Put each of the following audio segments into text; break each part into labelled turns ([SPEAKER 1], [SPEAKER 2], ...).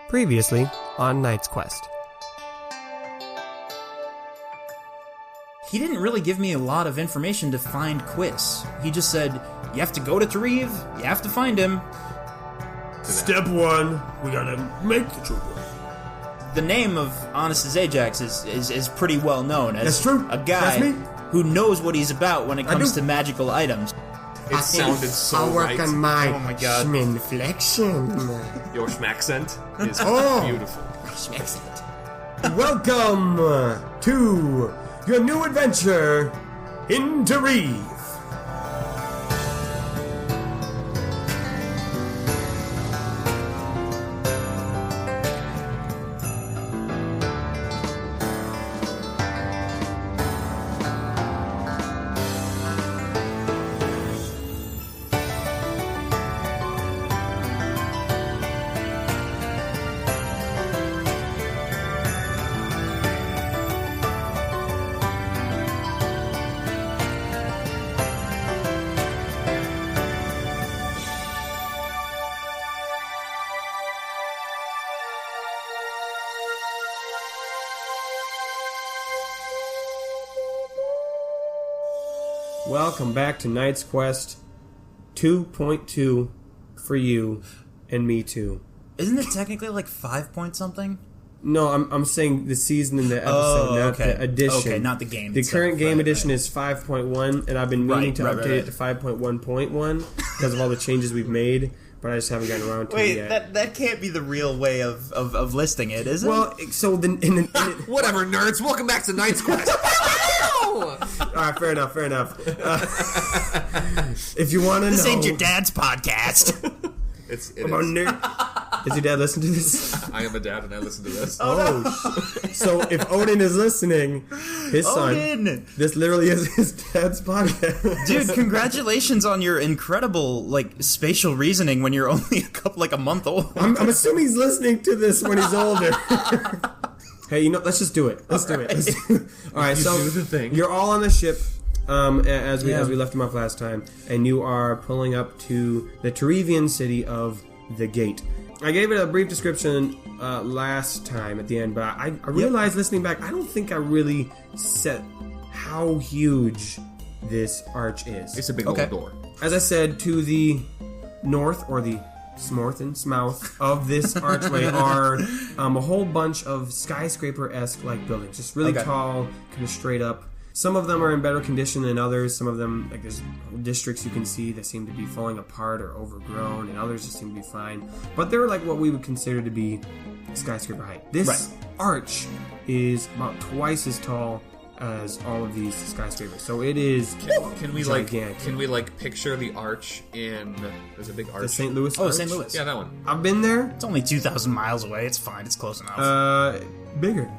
[SPEAKER 1] Previously on Knight's Quest.
[SPEAKER 2] He didn't really give me a lot of information to find Quiz. He just said, you have to go to Terriv, you have to find him.
[SPEAKER 3] Step one, we gotta make the trooper.
[SPEAKER 2] The name of Honest as Ajax is pretty well known as
[SPEAKER 3] That's true.
[SPEAKER 2] A guy
[SPEAKER 3] That's me.
[SPEAKER 2] who knows what he's about when it comes to magical items.
[SPEAKER 4] It sounded so
[SPEAKER 3] I'll work
[SPEAKER 4] right.
[SPEAKER 3] on my
[SPEAKER 2] Oh my God.
[SPEAKER 3] schminflexion.
[SPEAKER 4] Your schmaccent is
[SPEAKER 3] Oh.
[SPEAKER 4] beautiful.
[SPEAKER 3] Welcome to your new adventure in Terriv. Welcome back to Knight's Quest 2.2 for you and me too.
[SPEAKER 2] Isn't it technically like 5 point something?
[SPEAKER 3] No, I'm saying the season and the episode, not the edition.
[SPEAKER 2] Okay, not the game.
[SPEAKER 3] The
[SPEAKER 2] itself.
[SPEAKER 3] current game
[SPEAKER 2] Right,
[SPEAKER 3] edition
[SPEAKER 2] right.
[SPEAKER 3] is 5.1, and I've been meaning to update it to 5.1.1 because of all the changes we've made, but I just haven't gotten around to it yet.
[SPEAKER 2] that can't be the real way of listing it, is it?
[SPEAKER 3] Well, so
[SPEAKER 4] Whatever, nerds. Welcome back to Knight's Quest.
[SPEAKER 3] Alright, fair enough. If you want to know...
[SPEAKER 2] This ain't your dad's podcast.
[SPEAKER 4] It is.
[SPEAKER 3] Does your dad listen to this?
[SPEAKER 4] I am a dad and I listen to this.
[SPEAKER 3] So if Odin is listening, his son...
[SPEAKER 2] Odin!
[SPEAKER 3] This literally is his dad's podcast.
[SPEAKER 2] Dude, congratulations on your incredible, spatial reasoning when you're only a month old.
[SPEAKER 3] I'm assuming he's listening to this when he's older. Hey, let's just do it. Let's do it. All right, so
[SPEAKER 4] do the thing.
[SPEAKER 3] You're all on the ship as we left him off last time, and you are pulling up to the Terrivian city of the Gate. I gave it a brief description last time at the end, but I realized listening back, I don't think I really said how huge this arch is.
[SPEAKER 4] It's a big old door.
[SPEAKER 3] As I said, to the north, or the smouth of this archway are a whole bunch of skyscraper-esque buildings, just really tall, kind of straight up. Some of them are in better condition than others. Some of them, there's districts you can see that seem to be falling apart or overgrown, and others just seem to be fine. But they're what we would consider to be skyscraper height. This arch is about twice as tall as all of these skyscrapers, so it is
[SPEAKER 4] Can we
[SPEAKER 3] gigantic.
[SPEAKER 4] Can we picture the arch in? There's a big arch.
[SPEAKER 3] The St. Louis
[SPEAKER 2] Oh,
[SPEAKER 3] arch?
[SPEAKER 2] St. Louis.
[SPEAKER 4] Yeah, that one.
[SPEAKER 3] I've been there.
[SPEAKER 2] It's only 2,000 miles away. It's fine. It's close enough.
[SPEAKER 3] Bigger.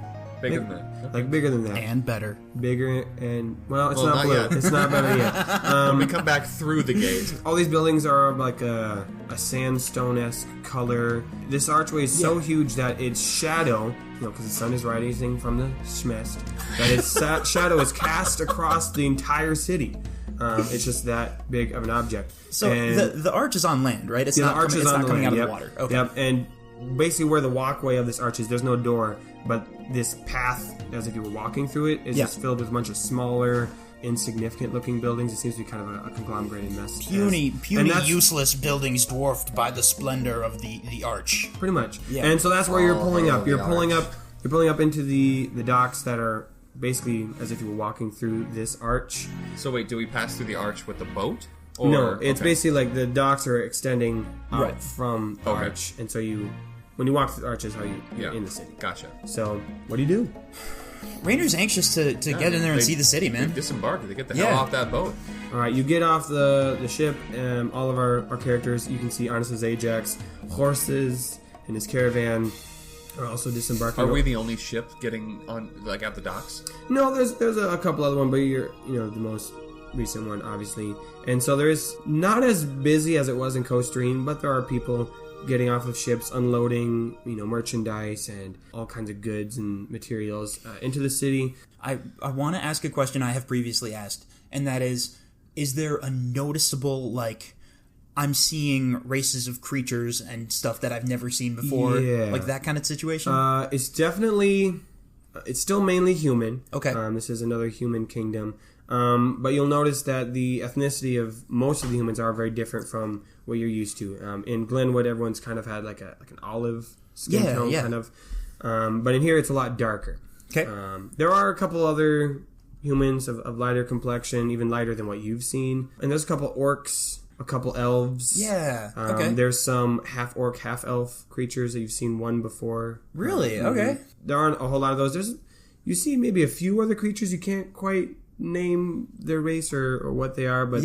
[SPEAKER 4] Bigger than that.
[SPEAKER 3] Bigger than that.
[SPEAKER 2] And better.
[SPEAKER 3] Bigger and, it's
[SPEAKER 4] Well,
[SPEAKER 3] not
[SPEAKER 4] not
[SPEAKER 3] blue.
[SPEAKER 4] yet.
[SPEAKER 3] It's not better yet.
[SPEAKER 4] When we come back through the gate.
[SPEAKER 3] All these buildings are of a sandstone-esque color. This archway is so huge that its shadow, because the sun is rising from the schmest, that its shadow is cast across the entire city. It's just that big of an object.
[SPEAKER 2] So the arch is on land, right? It's
[SPEAKER 3] the
[SPEAKER 2] not
[SPEAKER 3] arch is on
[SPEAKER 2] coming
[SPEAKER 3] land,
[SPEAKER 2] out of the water. Okay.
[SPEAKER 3] Yep, and basically where the walkway of this arch is, there's no door, but this path, as if you were walking through it, is just filled with a bunch of smaller, insignificant-looking buildings. It seems to be kind of a conglomerated mess.
[SPEAKER 2] Puny, useless buildings dwarfed by the splendor of the arch.
[SPEAKER 3] Pretty much.
[SPEAKER 2] Yeah.
[SPEAKER 3] And so that's where you're pulling up. You're pulling up into the docks that are basically as if you were walking through this arch.
[SPEAKER 4] So wait, do we pass through the arch with the boat? Or,
[SPEAKER 3] No, it's basically the docks are extending out
[SPEAKER 2] Right.
[SPEAKER 3] from the arch, and so when you walk through the arch is how you're in the city.
[SPEAKER 4] Gotcha.
[SPEAKER 3] So, what do you do?
[SPEAKER 2] Rainer's anxious to get in there and see the city, man.
[SPEAKER 4] They disembark. They get the hell off that boat.
[SPEAKER 3] All right, you get off the ship, and all of our characters, you can see Honest as Ajax, horses, and his caravan are also disembarking.
[SPEAKER 4] Are we the only ship getting on, at the docks?
[SPEAKER 3] No, there's a couple other ones, but you're the most recent one, obviously. And so there is not as busy as it was in Coast Stream, but there are people getting off of ships, unloading, merchandise and all kinds of goods and materials into the city.
[SPEAKER 2] I want to ask a question I have previously asked, and that is there a noticeable, I'm seeing races of creatures and stuff that I've never seen before.
[SPEAKER 3] Yeah.
[SPEAKER 2] Like that kind of situation?
[SPEAKER 3] It's definitely... It's still mainly human.
[SPEAKER 2] Okay.
[SPEAKER 3] This is another human kingdom. But you'll notice that the ethnicity of most of the humans are very different from what you're used to. In Glenwood, everyone's kind of had like an olive skin tone, kind of. But in here, it's a lot darker.
[SPEAKER 2] Okay.
[SPEAKER 3] There are a couple other humans of lighter complexion, even lighter than what you've seen. And there's a couple orcs, a couple elves.
[SPEAKER 2] Yeah. Okay.
[SPEAKER 3] There's some half orc, half elf creatures that you've seen one before.
[SPEAKER 2] Really? Okay.
[SPEAKER 3] There aren't a whole lot of those. You see maybe a few other creatures. You can't quite name their race or what they are, but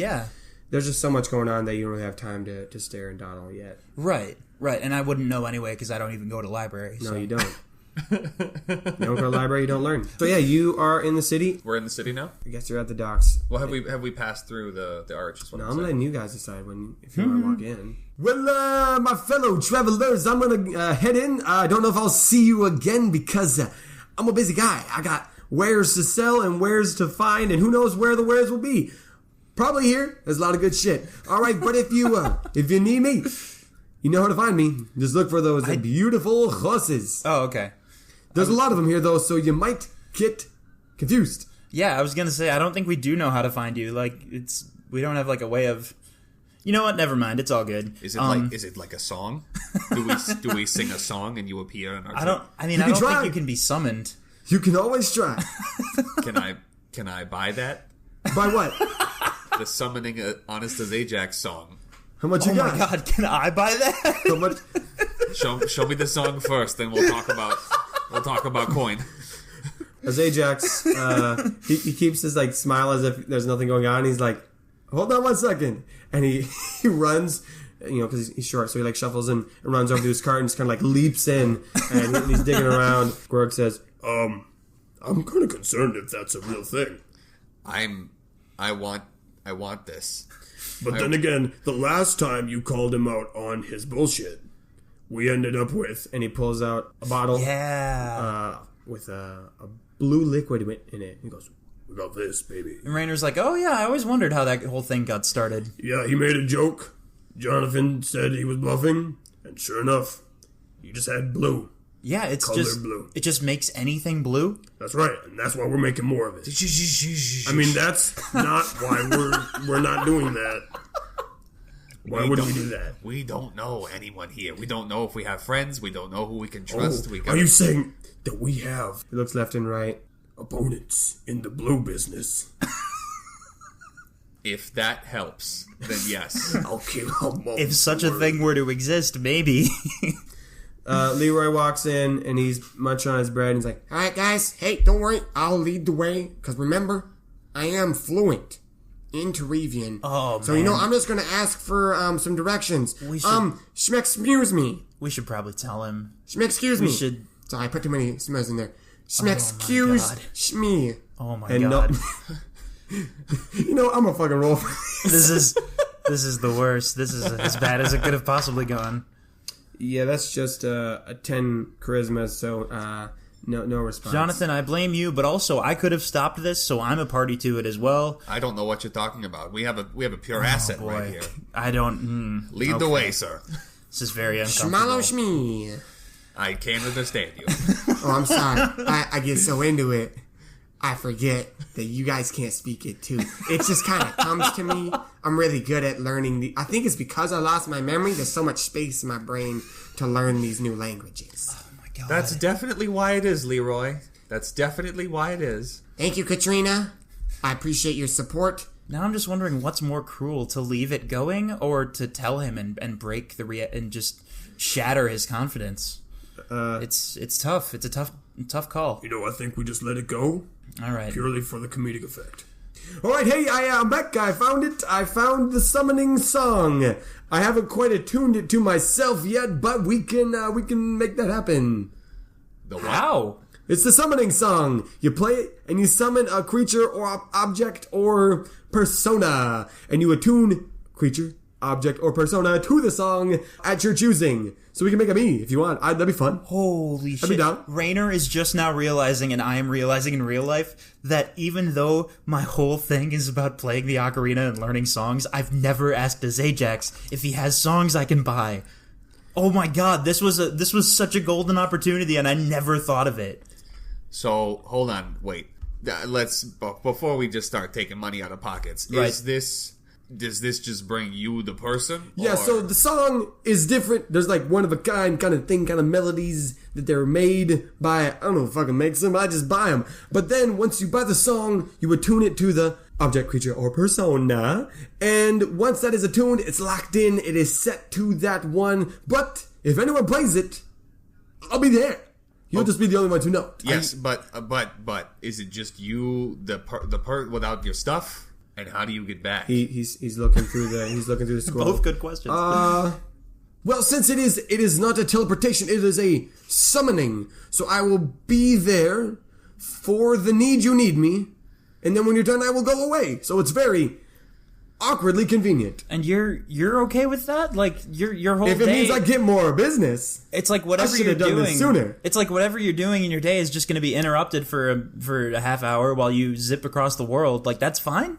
[SPEAKER 3] there's just so much going on that you don't really have time to stare and dawdle yet.
[SPEAKER 2] Right. And I wouldn't know anyway because I don't even go to library.
[SPEAKER 3] No, you don't. You don't go to the library, you don't learn. So yeah, you are in the city.
[SPEAKER 4] We're in the city now?
[SPEAKER 3] I guess you're at the docks.
[SPEAKER 4] Well, have we passed through the arch? Is what
[SPEAKER 3] No,
[SPEAKER 4] I'm
[SPEAKER 3] I'm
[SPEAKER 4] saying.
[SPEAKER 3] letting you guys decide if you want to walk in. Well, my fellow travelers, I'm going to head in. I don't know if I'll see you again because I'm a busy guy. I got wares to sell and wares to find, and who knows where the wares will be. Probably here. There's a lot of good shit. All right, but if you need me, you know how to find me. Just look for those beautiful horses.
[SPEAKER 2] Oh, okay.
[SPEAKER 3] There's a lot of them here, though, so you might get confused.
[SPEAKER 2] Yeah, I was going to say, I don't think we do know how to find you. Like, we don't have, like, a way of... You know what? Never mind. It's all good.
[SPEAKER 4] Is it like a song? Do we sing a song and you appear in our...
[SPEAKER 2] I don't think you can be summoned.
[SPEAKER 3] You can always try.
[SPEAKER 4] Can I buy that?
[SPEAKER 3] Buy what?
[SPEAKER 4] The summoning Honest as Ajax song.
[SPEAKER 3] How much you got?
[SPEAKER 2] Oh my god, can I buy that?
[SPEAKER 3] How much?
[SPEAKER 4] Show me the song first, then we'll talk about coin.
[SPEAKER 3] As Ajax, he keeps his like smile as if there's nothing going on. He's like, hold on 1 second, and he runs, because he's short, so he like shuffles and runs over to his cart and just kind of like leaps in, and he's digging around. Gorg says,
[SPEAKER 5] I'm kind of concerned if that's a real thing.
[SPEAKER 4] I want this.
[SPEAKER 5] But then again, the last time you called him out on his bullshit, we ended up with...
[SPEAKER 3] And he pulls out a bottle with a blue liquid in it. He goes,
[SPEAKER 5] we got this, baby.
[SPEAKER 2] And Rainer's like, oh yeah, I always wondered how that whole thing got started.
[SPEAKER 5] Yeah, he made a joke. Jonathan said he was bluffing, and sure enough, he just had blue.
[SPEAKER 2] Yeah, it's
[SPEAKER 5] Color
[SPEAKER 2] just
[SPEAKER 5] blue.
[SPEAKER 2] It just makes anything blue.
[SPEAKER 5] That's right, and that's why we're making more of it. I mean, that's not why we're not doing that. Why would we do that?
[SPEAKER 4] We don't know anyone here. We don't know if we have friends. We don't know who we can trust.
[SPEAKER 5] Are you saying that we have
[SPEAKER 3] he looks left and right.
[SPEAKER 5] opponents in the blue business?
[SPEAKER 4] If that helps, then yes.
[SPEAKER 5] Okay,
[SPEAKER 2] If such a thing were to exist, maybe.
[SPEAKER 3] Leroy walks in and he's munching on his bread and he's like,
[SPEAKER 6] All right, guys. Hey, don't worry. I'll lead the way. Because remember, I am fluent in Terrivian.
[SPEAKER 2] Oh,
[SPEAKER 6] so,
[SPEAKER 2] man.
[SPEAKER 6] I'm just going to ask for some directions.
[SPEAKER 2] We should-
[SPEAKER 6] Schmexcuse me.
[SPEAKER 2] We should probably tell him.
[SPEAKER 6] Schmexcuse me.
[SPEAKER 2] We should...
[SPEAKER 6] Sorry, I put too many smells in there.
[SPEAKER 2] my
[SPEAKER 6] Schmexcuse me.
[SPEAKER 2] Oh my
[SPEAKER 3] and
[SPEAKER 2] god.
[SPEAKER 3] I'm a fucking roll for
[SPEAKER 2] This is the worst. This is as bad as it could have possibly gone.
[SPEAKER 3] Yeah, that's just a 10 charisma, so no response.
[SPEAKER 2] Jonathan, I blame you, but also I could have stopped this, so I'm a party to it as well.
[SPEAKER 4] I don't know what you're talking about. We have a pure asset right here.
[SPEAKER 2] I don't...
[SPEAKER 4] Lead the way, sir.
[SPEAKER 2] This is very uncomfortable.
[SPEAKER 6] Schmalo me.
[SPEAKER 4] I can't understand you.
[SPEAKER 6] Oh, I'm sorry. I get so into it, I forget that you guys can't speak it too. It just kind of comes to me. I'm really good at learning I think it's because I lost my memory. There's so much space in my brain to learn these new languages.
[SPEAKER 2] Oh my god.
[SPEAKER 4] That's definitely why it is, Leroy. That's definitely why it is.
[SPEAKER 6] Thank you, Katrina. I appreciate your support.
[SPEAKER 2] Now I'm just wondering what's more cruel, to leave it going or to tell him and break and just shatter his confidence. It's tough. It's a tough call.
[SPEAKER 5] I think we just let it go.
[SPEAKER 2] All right.
[SPEAKER 5] Purely for the comedic effect.
[SPEAKER 3] All right, hey, I'm back. I found it. I found the summoning song. I haven't quite attuned it to myself yet, but we can make that happen.
[SPEAKER 4] The what?
[SPEAKER 2] How?
[SPEAKER 3] It's the summoning song. You play it, and you summon a creature or object or persona, and you attune creature, object or persona to the song at your choosing. So we can make a me if you want. That'd be fun.
[SPEAKER 2] Holy shit.
[SPEAKER 3] Be down.
[SPEAKER 2] Rainer is just now realizing, and I am realizing in real life, that even though my whole thing is about playing the ocarina and learning songs, I've never asked Ajax if he has songs I can buy. Oh my god, this was such a golden opportunity, and I never thought of it.
[SPEAKER 4] So, hold on, wait. Before we just start taking money out of pockets, does this just bring you the person?
[SPEAKER 3] Yeah, so the song is different. There's like one of a kind of thing, kind of melodies that they're made by, I don't know who fucking makes them, I just buy them. But then once you buy the song, you attune it to the object, creature, or persona. And once that is attuned, it's locked in, it is set to that one. But if anyone plays it, I'll be there. You'll just be the only one to know.
[SPEAKER 4] Yes, but is it just you, the part without your stuff? And how do you get back?
[SPEAKER 3] He's looking through the scroll.
[SPEAKER 2] Both good questions.
[SPEAKER 3] Well, since it is not a teleportation, it is a summoning. So I will be there for the need you need me, and then when you're done, I will go away. So it's very awkwardly convenient.
[SPEAKER 2] And you're okay with that? Like your whole
[SPEAKER 3] If it
[SPEAKER 2] day,
[SPEAKER 3] means I get more business,
[SPEAKER 2] it's like whatever
[SPEAKER 3] I should
[SPEAKER 2] you're
[SPEAKER 3] have done
[SPEAKER 2] doing.
[SPEAKER 3] this sooner.
[SPEAKER 2] It's like whatever you're doing in your day is just going to be interrupted for a half hour while you zip across the world. Like that's fine.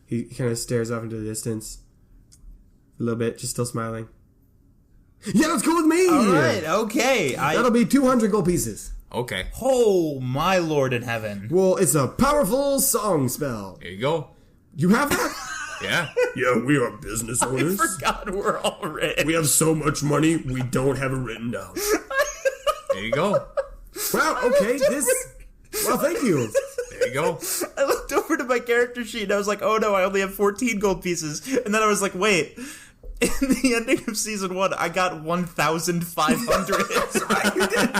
[SPEAKER 3] He kind of stares off into the distance a little bit, just still smiling. Yeah, that's cool with me.
[SPEAKER 2] All right, okay.
[SPEAKER 3] That'll be 200 gold pieces.
[SPEAKER 4] Okay.
[SPEAKER 2] Oh my Lord in heaven!
[SPEAKER 3] Well, it's a powerful song spell.
[SPEAKER 4] Here you go.
[SPEAKER 3] You have that?
[SPEAKER 4] Yeah.
[SPEAKER 5] Yeah, we are business
[SPEAKER 2] I
[SPEAKER 5] owners.
[SPEAKER 2] forgot we're all rich.
[SPEAKER 5] We have so much money, we don't have it written down.
[SPEAKER 4] There you go.
[SPEAKER 3] Wow. Okay. Well, thank you.
[SPEAKER 4] There you go.
[SPEAKER 2] I looked over to my character sheet and I was like, oh no, I only have 14 gold pieces. And then I was like, wait, in the ending of season 1, I got 1,500. That's right, you did.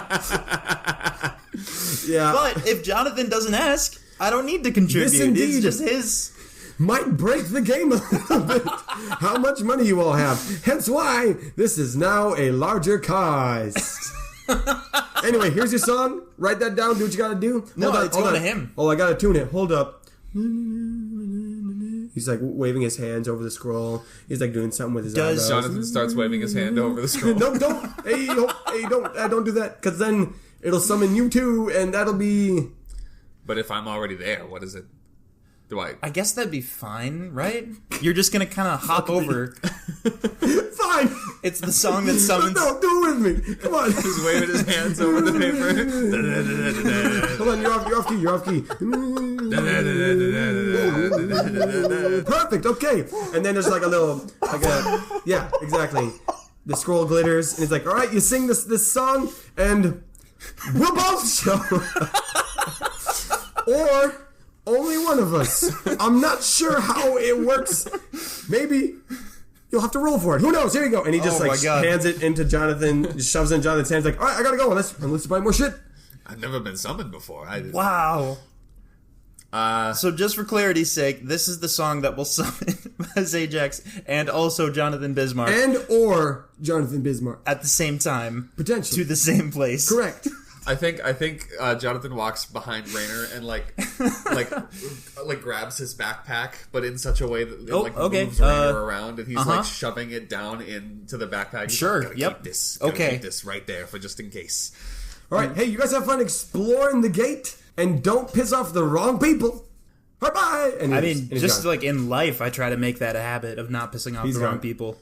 [SPEAKER 3] Yeah.
[SPEAKER 2] But if Jonathan doesn't ask, I don't need to contribute.
[SPEAKER 3] This indeed
[SPEAKER 2] It's just his.
[SPEAKER 3] Might break the game a little bit. How much money you all have. Hence why this is now a larger cost. Anyway, here's your song. Write that down. Do what you gotta do.
[SPEAKER 2] No,
[SPEAKER 3] Hold on,
[SPEAKER 2] it's
[SPEAKER 3] hold
[SPEAKER 2] going
[SPEAKER 3] on.
[SPEAKER 2] to him.
[SPEAKER 3] Oh, I gotta tune it. Hold up. He's like waving his hands over the scroll. He's like doing something with his eyebrows.
[SPEAKER 4] Jonathan starts waving his hand over the scroll.
[SPEAKER 3] No, don't. Hey, don't do that. Because then it'll summon you too, and that'll be...
[SPEAKER 4] But if I'm already there, what is it? Do I
[SPEAKER 2] guess that'd be fine, right? You're just going to kind of hop over.
[SPEAKER 3] Fine.
[SPEAKER 2] It's the song that summons...
[SPEAKER 3] No, do it with me. Come on.
[SPEAKER 4] He's waving his hands over the paper.
[SPEAKER 3] Hold on, you're off key. Perfect, okay. And then there's like yeah, exactly. The scroll glitters, and it's like, all right, you sing this song, and we'll both show. Or only one of us. I'm not sure how it works. Maybe you'll have to roll for it. Who knows? Here you go. And he just hands it into Jonathan, just shoves it in Jonathan's hands, like, all right, I gotta go. Unless buy more shit.
[SPEAKER 4] I've never been summoned before.
[SPEAKER 2] Wow. So just for clarity's sake, this is the song that will summon Ajax and also Jonathan Bismarck.
[SPEAKER 3] And or Jonathan Bismarck.
[SPEAKER 2] At the same time.
[SPEAKER 3] Potentially.
[SPEAKER 2] To the same place.
[SPEAKER 3] Correct.
[SPEAKER 4] I think Jonathan walks behind Rainer and like grabs his backpack, but in such a way that it moves Rainer around, and he's like shoving it down into the backpack. He's
[SPEAKER 2] Sure.
[SPEAKER 4] Like,
[SPEAKER 2] Yep.
[SPEAKER 4] keep this right there for just in case.
[SPEAKER 3] All right. Hey, you guys have fun exploring the gate, and don't piss off the wrong people. Bye-bye. And
[SPEAKER 2] just like in life, I try to make that a habit of not pissing off the wrong people.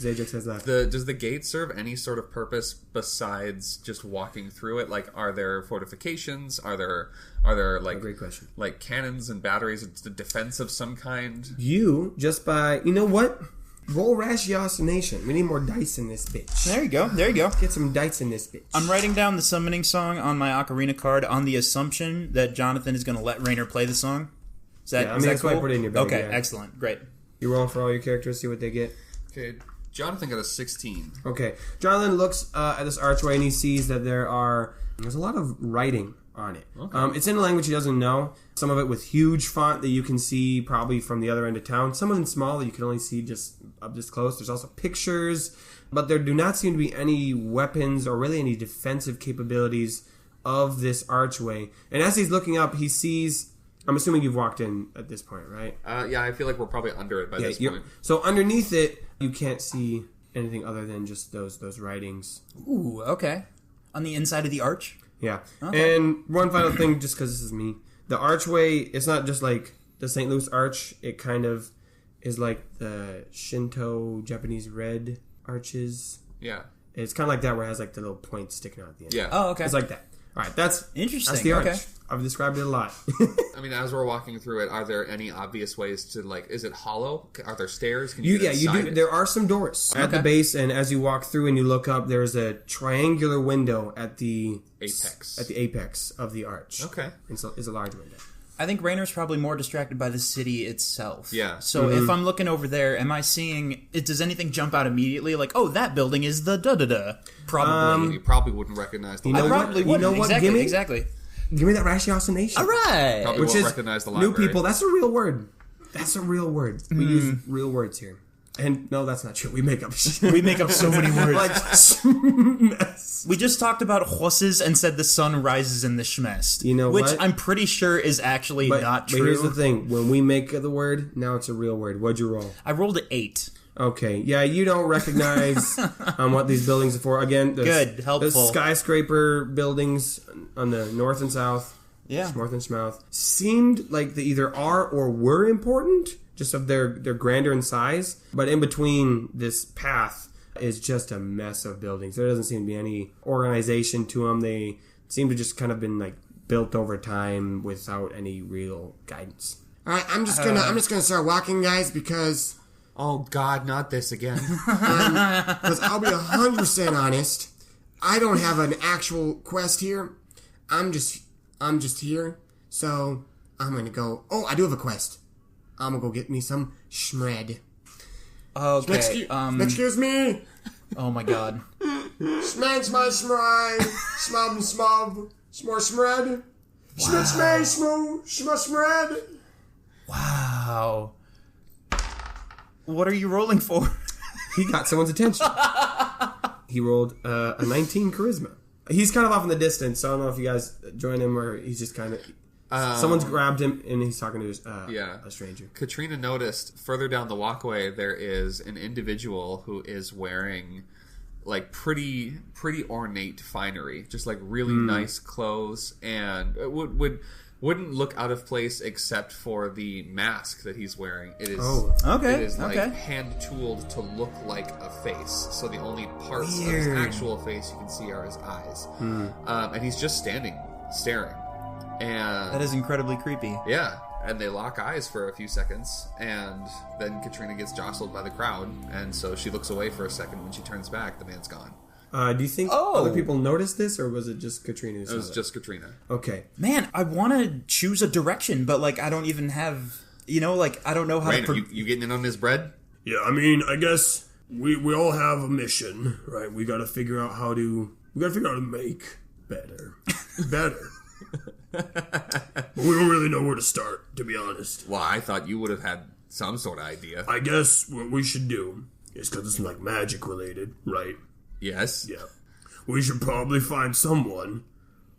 [SPEAKER 3] Ajax has that.
[SPEAKER 4] Does the gate serve any sort of purpose besides just walking through it? Like, are there fortifications? Are there like
[SPEAKER 3] great question.
[SPEAKER 4] Like cannons and batteries? It's a defense of some kind.
[SPEAKER 3] You know what? Roll ratiocination. We need more dice in this bitch.
[SPEAKER 2] There you go.
[SPEAKER 3] Get some dice in this bitch.
[SPEAKER 2] I'm writing down the summoning song on my ocarina card on the assumption that Jonathan is going to let Rainer play the song. Is that
[SPEAKER 3] that's
[SPEAKER 2] cool?
[SPEAKER 3] why I put it in your bag.
[SPEAKER 2] Okay,
[SPEAKER 3] yeah.
[SPEAKER 2] excellent, great.
[SPEAKER 3] You roll for all your characters, see what they get.
[SPEAKER 4] Okay, Jonathan got a 16.
[SPEAKER 3] Okay, Jonathan looks at this archway and he sees that there's a lot of writing on it. Okay. It's in a language he doesn't know. Some of it with huge font that you can see probably from the other end of town. Some of them small that you can only see just up this close. There's also pictures, but there do not seem to be any weapons or really any defensive capabilities of this archway. And as he's looking up, he sees I'm assuming you've walked in at this point, right?
[SPEAKER 4] Yeah, I feel like we're probably under it by this point.
[SPEAKER 3] So underneath it, you can't see anything other than just those writings.
[SPEAKER 2] Ooh, okay. On the inside of the arch?
[SPEAKER 3] Yeah.
[SPEAKER 2] Okay.
[SPEAKER 3] And one final thing, just because this is me. The archway, it's not just like the St. Louis Arch. It kind of is like the Shinto Japanese red arches.
[SPEAKER 4] Yeah.
[SPEAKER 3] It's kind of like that where it has like the little points sticking out at the end.
[SPEAKER 4] Yeah.
[SPEAKER 2] Oh, okay.
[SPEAKER 3] It's like that. All right, that's
[SPEAKER 2] Interesting.
[SPEAKER 3] That's the arch.
[SPEAKER 2] Okay.
[SPEAKER 3] I've described it a lot.
[SPEAKER 4] I mean, as we're walking through it, are there any obvious ways to, like, is it hollow? Are there stairs? Can you
[SPEAKER 3] you do.
[SPEAKER 4] it?
[SPEAKER 3] There are some doors at the base, and as you walk through and you look up, there's a triangular window at the
[SPEAKER 4] apex.
[SPEAKER 3] At the apex of the arch.
[SPEAKER 4] Okay.
[SPEAKER 3] And so it's a large window.
[SPEAKER 2] I think Rainer's probably more distracted by the city itself.
[SPEAKER 4] Yeah.
[SPEAKER 2] So if I'm looking over there, am I seeing... Does anything jump out immediately? Like, oh, that building is the da-da-da. Probably.
[SPEAKER 4] You probably wouldn't recognize the
[SPEAKER 3] You know
[SPEAKER 2] I
[SPEAKER 3] what?
[SPEAKER 2] probably
[SPEAKER 3] You
[SPEAKER 2] wouldn't.
[SPEAKER 3] know what?
[SPEAKER 2] Exactly,
[SPEAKER 3] Gimme?
[SPEAKER 2] exactly.
[SPEAKER 3] Give me that ratiocination.
[SPEAKER 2] All right.
[SPEAKER 4] Probably
[SPEAKER 3] Which
[SPEAKER 4] won't
[SPEAKER 3] is
[SPEAKER 4] recognize the
[SPEAKER 3] new
[SPEAKER 4] library.
[SPEAKER 3] people. That's a real word. That's a real word. We use real words here. And no, that's not true. We make up shit.
[SPEAKER 2] We make up so many words.
[SPEAKER 3] Like mess.
[SPEAKER 2] We just talked about horses and said the sun rises in the schmest.
[SPEAKER 3] You know
[SPEAKER 2] which
[SPEAKER 3] what?
[SPEAKER 2] I'm pretty sure is actually not true.
[SPEAKER 3] But here's the thing: when we make the word, now it's a real word. What'd you roll?
[SPEAKER 2] I rolled an 8.
[SPEAKER 3] Okay, yeah, you don't recognize what these buildings are for. Again,
[SPEAKER 2] Good, helpful.
[SPEAKER 3] The skyscraper buildings on the north and south,
[SPEAKER 2] Yeah.
[SPEAKER 3] north and south, seemed like they either are or were important, just of their grandeur and size. But in between this path is just a mess of buildings. There doesn't seem to be any organization to them. They seem to just kind of been like built over time without any real guidance.
[SPEAKER 6] All right, I'm just gonna start walking, guys, because
[SPEAKER 4] Oh, God, not this again.
[SPEAKER 6] I'll be 100% honest. I don't have an actual quest here. I'm just here. So I'm gonna go. Oh, I do have a quest. I'm gonna go get me some shred.
[SPEAKER 2] Okay.
[SPEAKER 6] Excuse me.
[SPEAKER 2] Oh my god.
[SPEAKER 6] Smash my shred. Smub. Smore shred. Shred.
[SPEAKER 2] Wow. What are you rolling for?
[SPEAKER 3] He got someone's attention. He rolled a 19 charisma. He's kind of off in the distance, so I don't know if you guys join him or he's just kind of... someone's grabbed him and he's talking to a stranger.
[SPEAKER 4] Katrina noticed further down the walkway there is an individual who is wearing like pretty ornate finery, just like really nice clothes, and it wouldn't look out of place except for the mask that he's wearing. It is
[SPEAKER 2] okay.
[SPEAKER 4] It is like
[SPEAKER 2] okay.
[SPEAKER 4] hand tooled to look like a face, so the only parts of his actual face you can see are his eyes, and he's just standing staring. And
[SPEAKER 2] That is incredibly creepy.
[SPEAKER 4] yeah, and they lock eyes for a few seconds, and then Katrina gets jostled by the crowd, and so she looks away for a second. When she turns back, the man's gone.
[SPEAKER 3] Do you think other people noticed this, or was it just Katrina who saw
[SPEAKER 4] It was just Katrina.
[SPEAKER 3] Okay.
[SPEAKER 2] Man, I want to choose a direction, but like I don't even have, I don't know how
[SPEAKER 4] Rainer,
[SPEAKER 2] to...
[SPEAKER 4] you getting in on this bread?
[SPEAKER 5] Yeah, I mean, I guess we all have a mission, right? We gotta figure out how to make better. But we don't really know where to start, to be honest.
[SPEAKER 4] Well, I thought you would have had some sort of idea.
[SPEAKER 5] I guess what we should do is, because it's like magic related, right?
[SPEAKER 4] Yes?
[SPEAKER 5] Yeah. We should probably find someone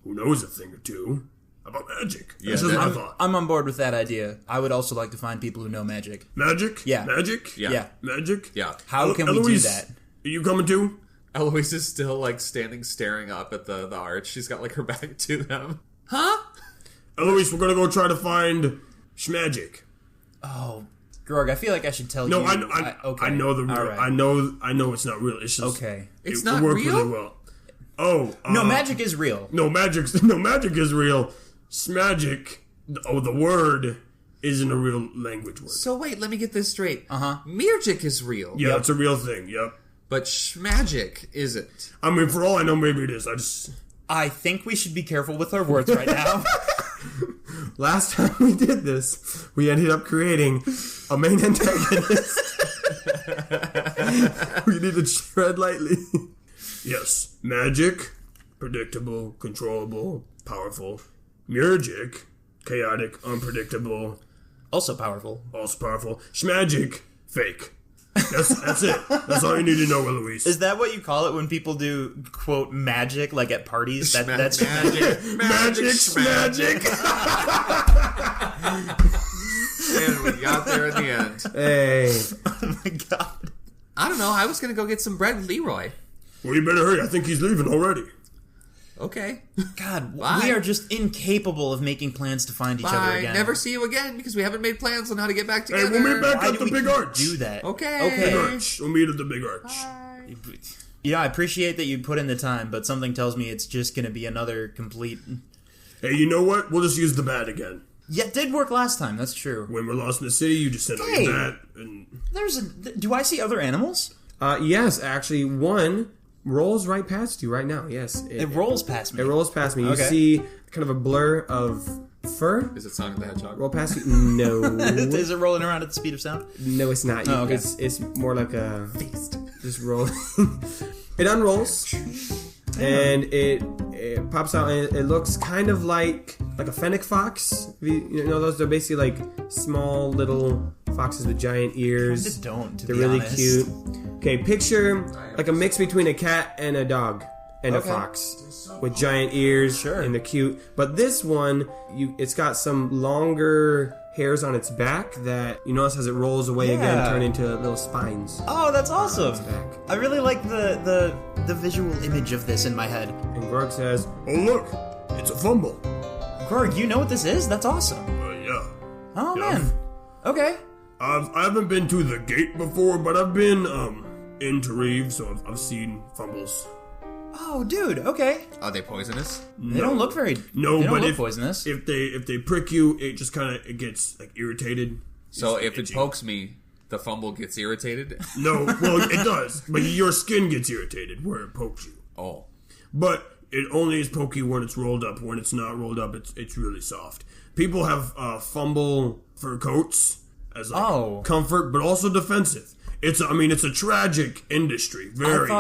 [SPEAKER 5] who knows a thing or two about magic.
[SPEAKER 4] Yeah,
[SPEAKER 5] That's just my thought.
[SPEAKER 2] I'm on board with that idea. I would also like to find people who know magic.
[SPEAKER 5] Magic?
[SPEAKER 2] Yeah.
[SPEAKER 5] Magic?
[SPEAKER 4] Yeah.
[SPEAKER 2] Yeah.
[SPEAKER 5] Magic?
[SPEAKER 4] Yeah.
[SPEAKER 2] How can we do
[SPEAKER 5] Eloise,
[SPEAKER 2] that?
[SPEAKER 5] Are you coming too?
[SPEAKER 4] Eloise is still, like, standing staring up at the arch. She's got, like, her back to them.
[SPEAKER 5] Eloise, we're gonna go try to find Schmagic.
[SPEAKER 2] Oh, Grog, I feel like I should tell
[SPEAKER 5] No,
[SPEAKER 2] you.
[SPEAKER 5] I know the real.
[SPEAKER 2] All right.
[SPEAKER 5] I know it's not real. It's just
[SPEAKER 2] Okay.
[SPEAKER 4] It's
[SPEAKER 5] it
[SPEAKER 4] not
[SPEAKER 5] worked
[SPEAKER 4] real?
[SPEAKER 5] really well. Oh
[SPEAKER 2] No, magic is real.
[SPEAKER 5] No, magic is real. Smagic. Oh, the word isn't a real language word.
[SPEAKER 4] So wait, let me get this straight. Mirjik is real.
[SPEAKER 5] Yeah, it's a real thing. Yep.
[SPEAKER 4] But Schmagic isn't.
[SPEAKER 5] I mean, for all I know, maybe it is.
[SPEAKER 2] I think we should be careful with our words right now.
[SPEAKER 3] Last time we did this, we ended up creating a main antagonist. We need to tread lightly.
[SPEAKER 5] Yes, magic, predictable, controllable, powerful. Murgic, chaotic, unpredictable,
[SPEAKER 2] Also powerful.
[SPEAKER 5] also powerful. Schmagic, fake. That's it. That's all you need to know, Eloise.
[SPEAKER 2] Is that what you call it when people do, quote, magic, like at parties? That's
[SPEAKER 4] magic.
[SPEAKER 5] Magic, schmagic.
[SPEAKER 4] And we got there in the end.
[SPEAKER 3] Hey.
[SPEAKER 2] Oh my god.
[SPEAKER 4] I don't know. I was going to go get some bread with Leroy.
[SPEAKER 5] Well, you better hurry. I think he's leaving already.
[SPEAKER 4] Okay.
[SPEAKER 2] God,
[SPEAKER 4] Bye.
[SPEAKER 2] we are just incapable of making plans to find each other
[SPEAKER 4] Bye.
[SPEAKER 2] again.
[SPEAKER 4] Never see you again because we haven't made plans on how to get back
[SPEAKER 5] Hey,
[SPEAKER 4] together.
[SPEAKER 5] we'll meet back
[SPEAKER 2] Why
[SPEAKER 5] at
[SPEAKER 2] do
[SPEAKER 5] the
[SPEAKER 2] we
[SPEAKER 5] big
[SPEAKER 2] keep
[SPEAKER 5] arch.
[SPEAKER 2] do that?
[SPEAKER 4] Okay.
[SPEAKER 5] Big arch. We'll meet at the big arch.
[SPEAKER 2] Yeah, I appreciate that you put in the time, but something tells me it's just going to be another complete...
[SPEAKER 5] Hey, you know what? We'll just use the bat again.
[SPEAKER 2] Yeah, it did work last time, that's true.
[SPEAKER 5] When we're lost in the city, you just send out
[SPEAKER 2] Hey.
[SPEAKER 5] your bat and...
[SPEAKER 2] Do I see other animals?
[SPEAKER 3] Yes, actually, one rolls right past you right now. Yes.
[SPEAKER 2] It rolls past me.
[SPEAKER 3] It rolls past me. You
[SPEAKER 2] Okay.
[SPEAKER 3] see kind of a blur of fur
[SPEAKER 4] Is it Sonic the Hedgehog?
[SPEAKER 3] roll past you. No.
[SPEAKER 2] Is it rolling around at the speed of sound?
[SPEAKER 3] No, it's not.
[SPEAKER 2] Oh, okay.
[SPEAKER 3] It's more like a just roll. It unrolls, and it pops out, and it looks kind of like a fennec fox. You know, those are basically like small little foxes with giant ears.
[SPEAKER 2] Don't, to
[SPEAKER 3] They're
[SPEAKER 2] be
[SPEAKER 3] really
[SPEAKER 2] honest.
[SPEAKER 3] cute. Okay, picture like a mix between a cat and a dog and
[SPEAKER 2] Okay.
[SPEAKER 3] a fox with giant ears.
[SPEAKER 2] Sure.
[SPEAKER 3] And they're cute. But this one, it's got some longer hairs on its back that you notice as it rolls away again
[SPEAKER 2] Yeah.
[SPEAKER 3] turn into little spines.
[SPEAKER 2] Oh, that's awesome.
[SPEAKER 3] back.
[SPEAKER 2] I really like the visual image of this in my head.
[SPEAKER 3] And Gorg says,
[SPEAKER 5] Oh, look! It's a fumble.
[SPEAKER 2] Gorg, you know what this is? That's awesome.
[SPEAKER 5] Yeah.
[SPEAKER 2] Oh,
[SPEAKER 5] Yeah.
[SPEAKER 2] man. Okay.
[SPEAKER 5] I haven't been to the gate before, but I've been, in Terrivian, so I've seen fumbles.
[SPEAKER 2] Oh, dude, okay.
[SPEAKER 4] Are they poisonous?
[SPEAKER 2] They don't look very...
[SPEAKER 5] No,
[SPEAKER 2] they don't
[SPEAKER 5] but
[SPEAKER 2] look
[SPEAKER 5] if
[SPEAKER 2] poisonous.
[SPEAKER 5] if they prick you, it just kind of gets like irritated.
[SPEAKER 4] So
[SPEAKER 5] It's
[SPEAKER 4] if it
[SPEAKER 5] itchy.
[SPEAKER 4] pokes me, the fumble gets irritated?
[SPEAKER 5] No, well it does, but your skin gets irritated where it pokes you.
[SPEAKER 4] Oh.
[SPEAKER 5] But it only is pokey when it's rolled up. When it's not rolled up, it's really soft. People have fumble fur coats as like comfort, but also defensive. It's a tragic industry. Very.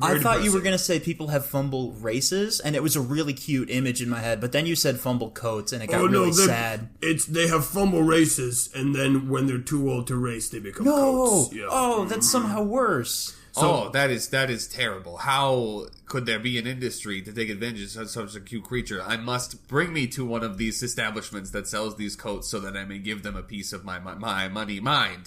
[SPEAKER 2] I thought you were
[SPEAKER 5] depressing.
[SPEAKER 2] going to say people have fumble races, and it was a really cute image in my head, but then you said fumble coats, and it got really sad.
[SPEAKER 5] They have fumble races, and then when they're too old to race, they become coats. Yeah.
[SPEAKER 2] Oh, that's somehow worse.
[SPEAKER 4] That is terrible. How could there be an industry to take advantage of such a cute creature? I must bring me to one of these establishments that sells these coats so that I may give them a piece of my money. Mine.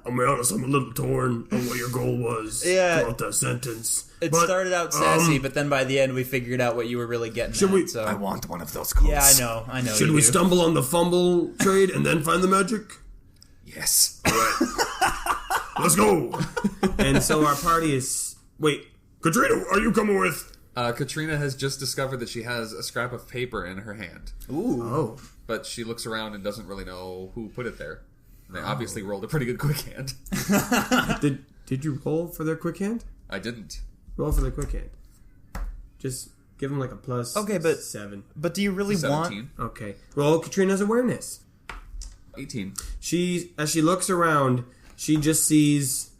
[SPEAKER 5] I'll be honest, I'm a little torn on what your goal was throughout that sentence.
[SPEAKER 2] It
[SPEAKER 5] But,
[SPEAKER 2] started out sassy, but then by the end we figured out what you were really getting at.
[SPEAKER 5] we-
[SPEAKER 2] So.
[SPEAKER 4] I want one of those coats.
[SPEAKER 2] Yeah, I know.
[SPEAKER 5] Should
[SPEAKER 2] you
[SPEAKER 5] we
[SPEAKER 2] do.
[SPEAKER 5] stumble on the fumble trade and then find the magic?
[SPEAKER 4] Yes.
[SPEAKER 5] Let's go.
[SPEAKER 3] and so our party is.
[SPEAKER 5] Wait, Katrina, are you coming with?
[SPEAKER 4] Katrina has just discovered that she has a scrap of paper in her hand.
[SPEAKER 2] Ooh.
[SPEAKER 3] Oh.
[SPEAKER 4] But she looks around and doesn't really know who put it there. They obviously rolled a pretty good quick hand.
[SPEAKER 3] Did you roll for their quick hand?
[SPEAKER 4] I didn't.
[SPEAKER 3] Roll for their quick hand. Just give them like a plus.
[SPEAKER 2] Okay, but-
[SPEAKER 3] 7.
[SPEAKER 2] But do you really
[SPEAKER 4] 17.
[SPEAKER 2] want...
[SPEAKER 3] Okay. Roll Katrina's awareness.
[SPEAKER 4] 18.
[SPEAKER 3] As she looks around, she just sees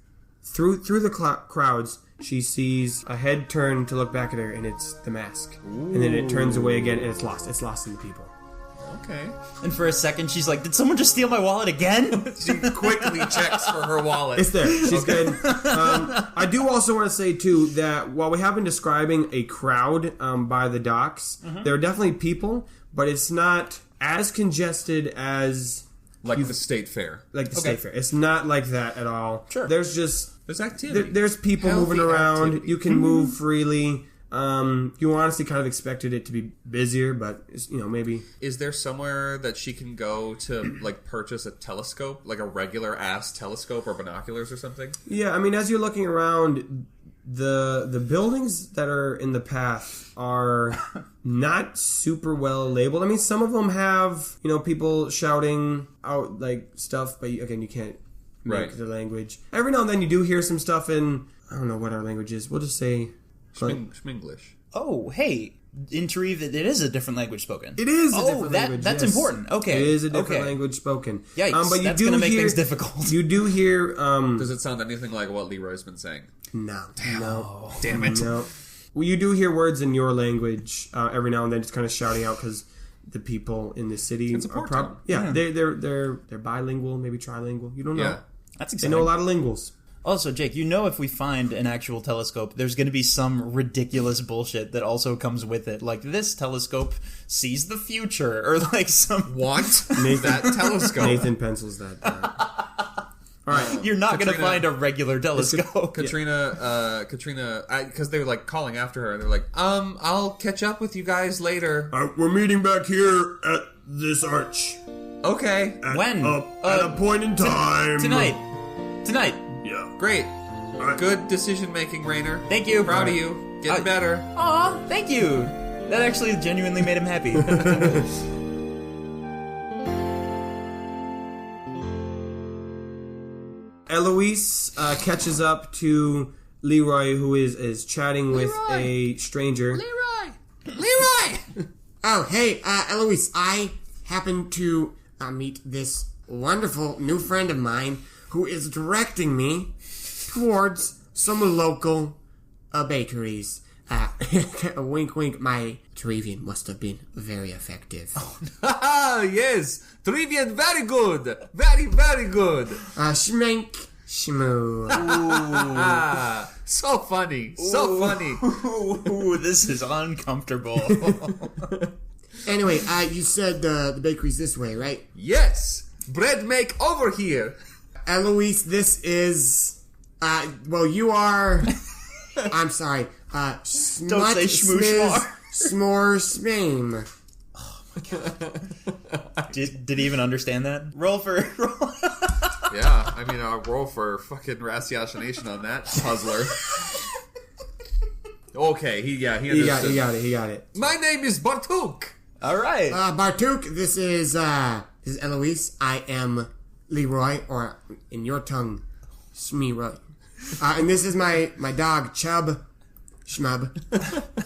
[SPEAKER 3] through the crowds. She sees a head turn to look back at her, and it's the mask. And then it turns away again, and it's lost. It's lost in the people.
[SPEAKER 4] Okay.
[SPEAKER 2] And for a second she's like, did someone just steal my wallet again?
[SPEAKER 4] She quickly checks for her wallet.
[SPEAKER 3] It's there. She's good. I do also want to say, too, that while we have been describing a crowd by the docks, there are definitely people, but it's not as congested as...
[SPEAKER 4] Like the state fair.
[SPEAKER 3] Like the state fair. It's not like that at all.
[SPEAKER 2] Sure.
[SPEAKER 3] There's just...
[SPEAKER 4] There's activity.
[SPEAKER 3] There's people
[SPEAKER 4] Healthy
[SPEAKER 3] moving around.
[SPEAKER 4] activity.
[SPEAKER 3] You can move freely. You honestly kind of expected it to be busier, but it's, maybe.
[SPEAKER 4] Is there somewhere that she can go to, like, purchase a telescope? Like a regular ass telescope or binoculars or something?
[SPEAKER 3] Yeah, I mean, as you're looking around, the buildings that are in the path are not super well labeled. I mean, some of them have, people shouting out, like, stuff, but again, you can't make the language. Every now and then you do hear some stuff in, I don't know what our language is. We'll just say...
[SPEAKER 4] Schminglish.
[SPEAKER 2] Oh, hey. In Terrivian, it is a different language spoken.
[SPEAKER 3] It is a different
[SPEAKER 2] that,
[SPEAKER 3] language.
[SPEAKER 2] that's
[SPEAKER 3] yes.
[SPEAKER 2] important. Okay.
[SPEAKER 3] It is a different language spoken.
[SPEAKER 2] Yikes,
[SPEAKER 3] but you
[SPEAKER 2] that's
[SPEAKER 3] do
[SPEAKER 2] going to make
[SPEAKER 3] hear,
[SPEAKER 2] things difficult.
[SPEAKER 3] You do hear...
[SPEAKER 4] Does it sound anything like what Leroy's been saying?
[SPEAKER 3] No. No.
[SPEAKER 4] Damn it.
[SPEAKER 3] No. Well, you do hear words in your language every now and then, just kind of shouting out because the people in the city
[SPEAKER 4] It's a port town.
[SPEAKER 3] they're bilingual, maybe trilingual. You don't know.
[SPEAKER 4] Yeah.
[SPEAKER 2] That's
[SPEAKER 3] They
[SPEAKER 2] exciting.
[SPEAKER 3] know a lot of linguals.
[SPEAKER 2] Also, Jake, if we find an actual telescope, there's going to be some ridiculous bullshit that also comes with it. Like, this telescope sees the future, or like some...
[SPEAKER 4] Want that telescope.
[SPEAKER 3] Nathan pencils that down. All right.
[SPEAKER 2] You're not going to find a regular telescope.
[SPEAKER 4] Katrina, because they were like calling after her, and they're like, I'll catch up with you guys later.
[SPEAKER 5] We're meeting back here at this arch.
[SPEAKER 4] Okay.
[SPEAKER 2] When?
[SPEAKER 5] At a point in time.
[SPEAKER 2] Tonight.
[SPEAKER 5] Yeah.
[SPEAKER 4] Great.
[SPEAKER 5] right.
[SPEAKER 4] Good decision making, Rainer.
[SPEAKER 2] Thank you.
[SPEAKER 4] Proud of you. Getting better.
[SPEAKER 2] Aw, thank you. That actually genuinely made him happy.
[SPEAKER 3] Eloise catches up to Leroy, who is chatting with a stranger.
[SPEAKER 4] Leroy!
[SPEAKER 6] Oh, hey, Eloise, I happen to meet this wonderful new friend of mine who is directing me towards some local bakeries. Wink, wink, my Terrivian must have been very effective.
[SPEAKER 4] Ah, yes! Terrivian, very good! Very, very good!
[SPEAKER 6] Schmenk, schmoo.
[SPEAKER 4] So funny, so funny.
[SPEAKER 2] Ooh, this is uncomfortable.
[SPEAKER 6] Anyway, you said the bakery's this way, right?
[SPEAKER 4] Yes! Bread make over here!
[SPEAKER 6] Eloise, this is... well, you are... I'm sorry.
[SPEAKER 2] Don't say shmoo
[SPEAKER 6] S'more smame.
[SPEAKER 2] Did he even understand that? Roll.
[SPEAKER 4] Yeah, I mean, I'll roll for fucking ratiocination on that puzzler. Okay, he understood.
[SPEAKER 6] He got it.
[SPEAKER 4] My name is Bartuk.
[SPEAKER 2] All right.
[SPEAKER 6] Bartuk, this is Eloise. I am Leroy, or in your tongue, Shmeroy. And this is my dog, Chub. Schmub.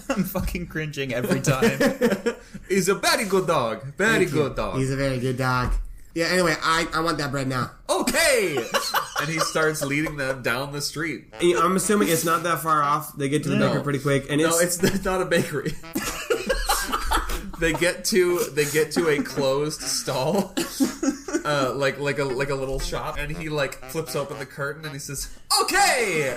[SPEAKER 2] I'm fucking cringing every time.
[SPEAKER 4] He's a very good dog. Very good dog.
[SPEAKER 6] He's a very good dog. Yeah, anyway, I want that bread now.
[SPEAKER 4] Okay! And he starts leading them down the street.
[SPEAKER 3] I'm assuming it's not that far off. They get to the bakery pretty quick, and
[SPEAKER 4] it's not a bakery. They get to a closed stall, like a little shop, and he like flips open the curtain and he says, "Okay."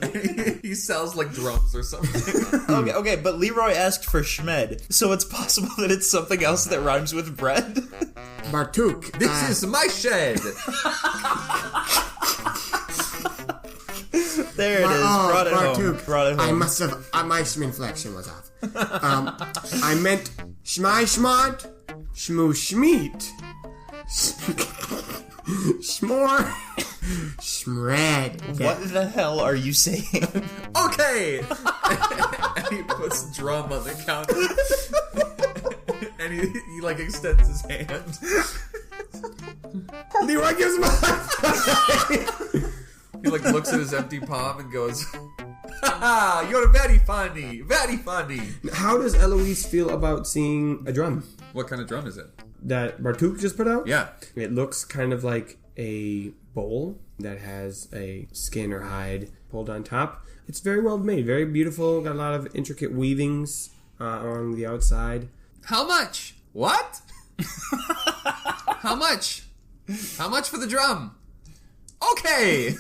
[SPEAKER 4] And he sells like drums or something.
[SPEAKER 2] Okay, but Leroy asked for Schmed, so it's possible that it's something else that rhymes with bread.
[SPEAKER 6] Bartuk.
[SPEAKER 4] This is my shed.
[SPEAKER 2] There it is. Brought it home. Brought it home.
[SPEAKER 6] I must have... my inflection was off. I meant Shmai Shmont, Shmoo Shmeet, Shmore, Shmred.
[SPEAKER 2] What the hell are you saying?
[SPEAKER 4] Okay. And he puts drum on the counter. And he like extends his hand.
[SPEAKER 6] Leroy gives him a high five.
[SPEAKER 4] He like looks at his empty palm and goes, "Ha! You're very funny, very funny."
[SPEAKER 3] How does Eloise feel about seeing a drum
[SPEAKER 4] What kind of drum is it?
[SPEAKER 3] that Bartuk just put out?
[SPEAKER 4] Yeah.
[SPEAKER 3] It looks kind of like a bowl that has a skin or hide pulled on top. It's very well made, very beautiful. Got a lot of intricate weavings on the outside.
[SPEAKER 4] How much? What? How much? How much for the drum? Okay.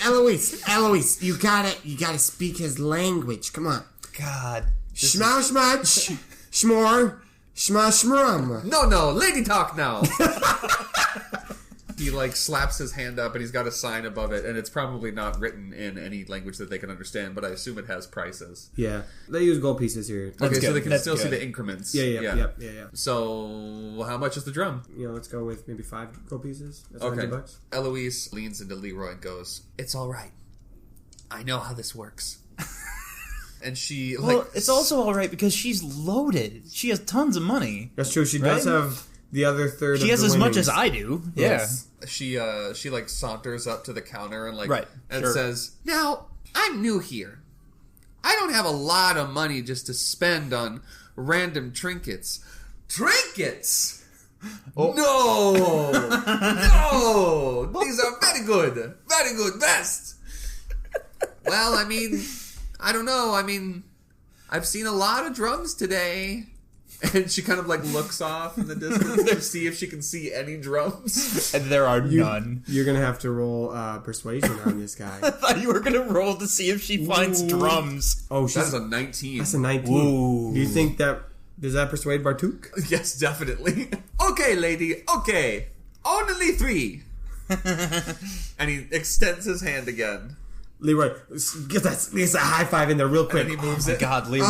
[SPEAKER 6] Eloise, you gotta speak his language. Come on.
[SPEAKER 2] God.
[SPEAKER 6] Shmau shmach, shmore, shma shmrum.
[SPEAKER 4] No, lady talk now. He like slaps his hand up and he's got a sign above it, and it's probably not written in any language that they can understand, but I assume it has prices.
[SPEAKER 3] Yeah, they use gold pieces here.
[SPEAKER 4] Okay, so they can
[SPEAKER 2] That's
[SPEAKER 4] still see
[SPEAKER 2] good.
[SPEAKER 4] the increments.
[SPEAKER 3] Yeah.
[SPEAKER 4] So how much is the drum?
[SPEAKER 3] You know, let's go with maybe 5 gold pieces. That's
[SPEAKER 4] Okay.
[SPEAKER 3] $100.
[SPEAKER 4] Eloise leans into Leroy and goes, "It's all right. I know how this works." And she
[SPEAKER 2] Well, it's also all right because she's loaded. She has tons of money.
[SPEAKER 3] That's true. She does
[SPEAKER 2] Right?
[SPEAKER 3] have the other third.
[SPEAKER 2] She
[SPEAKER 3] of
[SPEAKER 2] has
[SPEAKER 3] the
[SPEAKER 2] as much
[SPEAKER 3] winnings.
[SPEAKER 2] as I do.
[SPEAKER 3] Yes.
[SPEAKER 4] she like saunters up to the counter and like
[SPEAKER 2] Right,
[SPEAKER 4] and
[SPEAKER 2] sure.
[SPEAKER 4] says, "Now, I'm new here. I don't have a lot of money just to spend on random trinkets." Trinkets?
[SPEAKER 2] Oh.
[SPEAKER 4] No! These are very good. Very good. Best. Well, I mean, I don't know. I mean, I've seen a lot of drums today. And she kind of like looks off in the distance to see if she can see any drums.
[SPEAKER 2] And there are none.
[SPEAKER 3] You're gonna have to roll persuasion on this guy.
[SPEAKER 2] I thought you were going to roll to see if she finds drums.
[SPEAKER 3] Oh,
[SPEAKER 4] That's a 19.
[SPEAKER 3] That's a 19.
[SPEAKER 2] Ooh.
[SPEAKER 3] Do you think does that persuade Bartuk?
[SPEAKER 4] Yes, definitely. Okay, lady. Okay. Only 3. And he extends his hand again.
[SPEAKER 3] Leroy, get a high five in there real quick.
[SPEAKER 4] And he moves it.
[SPEAKER 2] God, Leroy.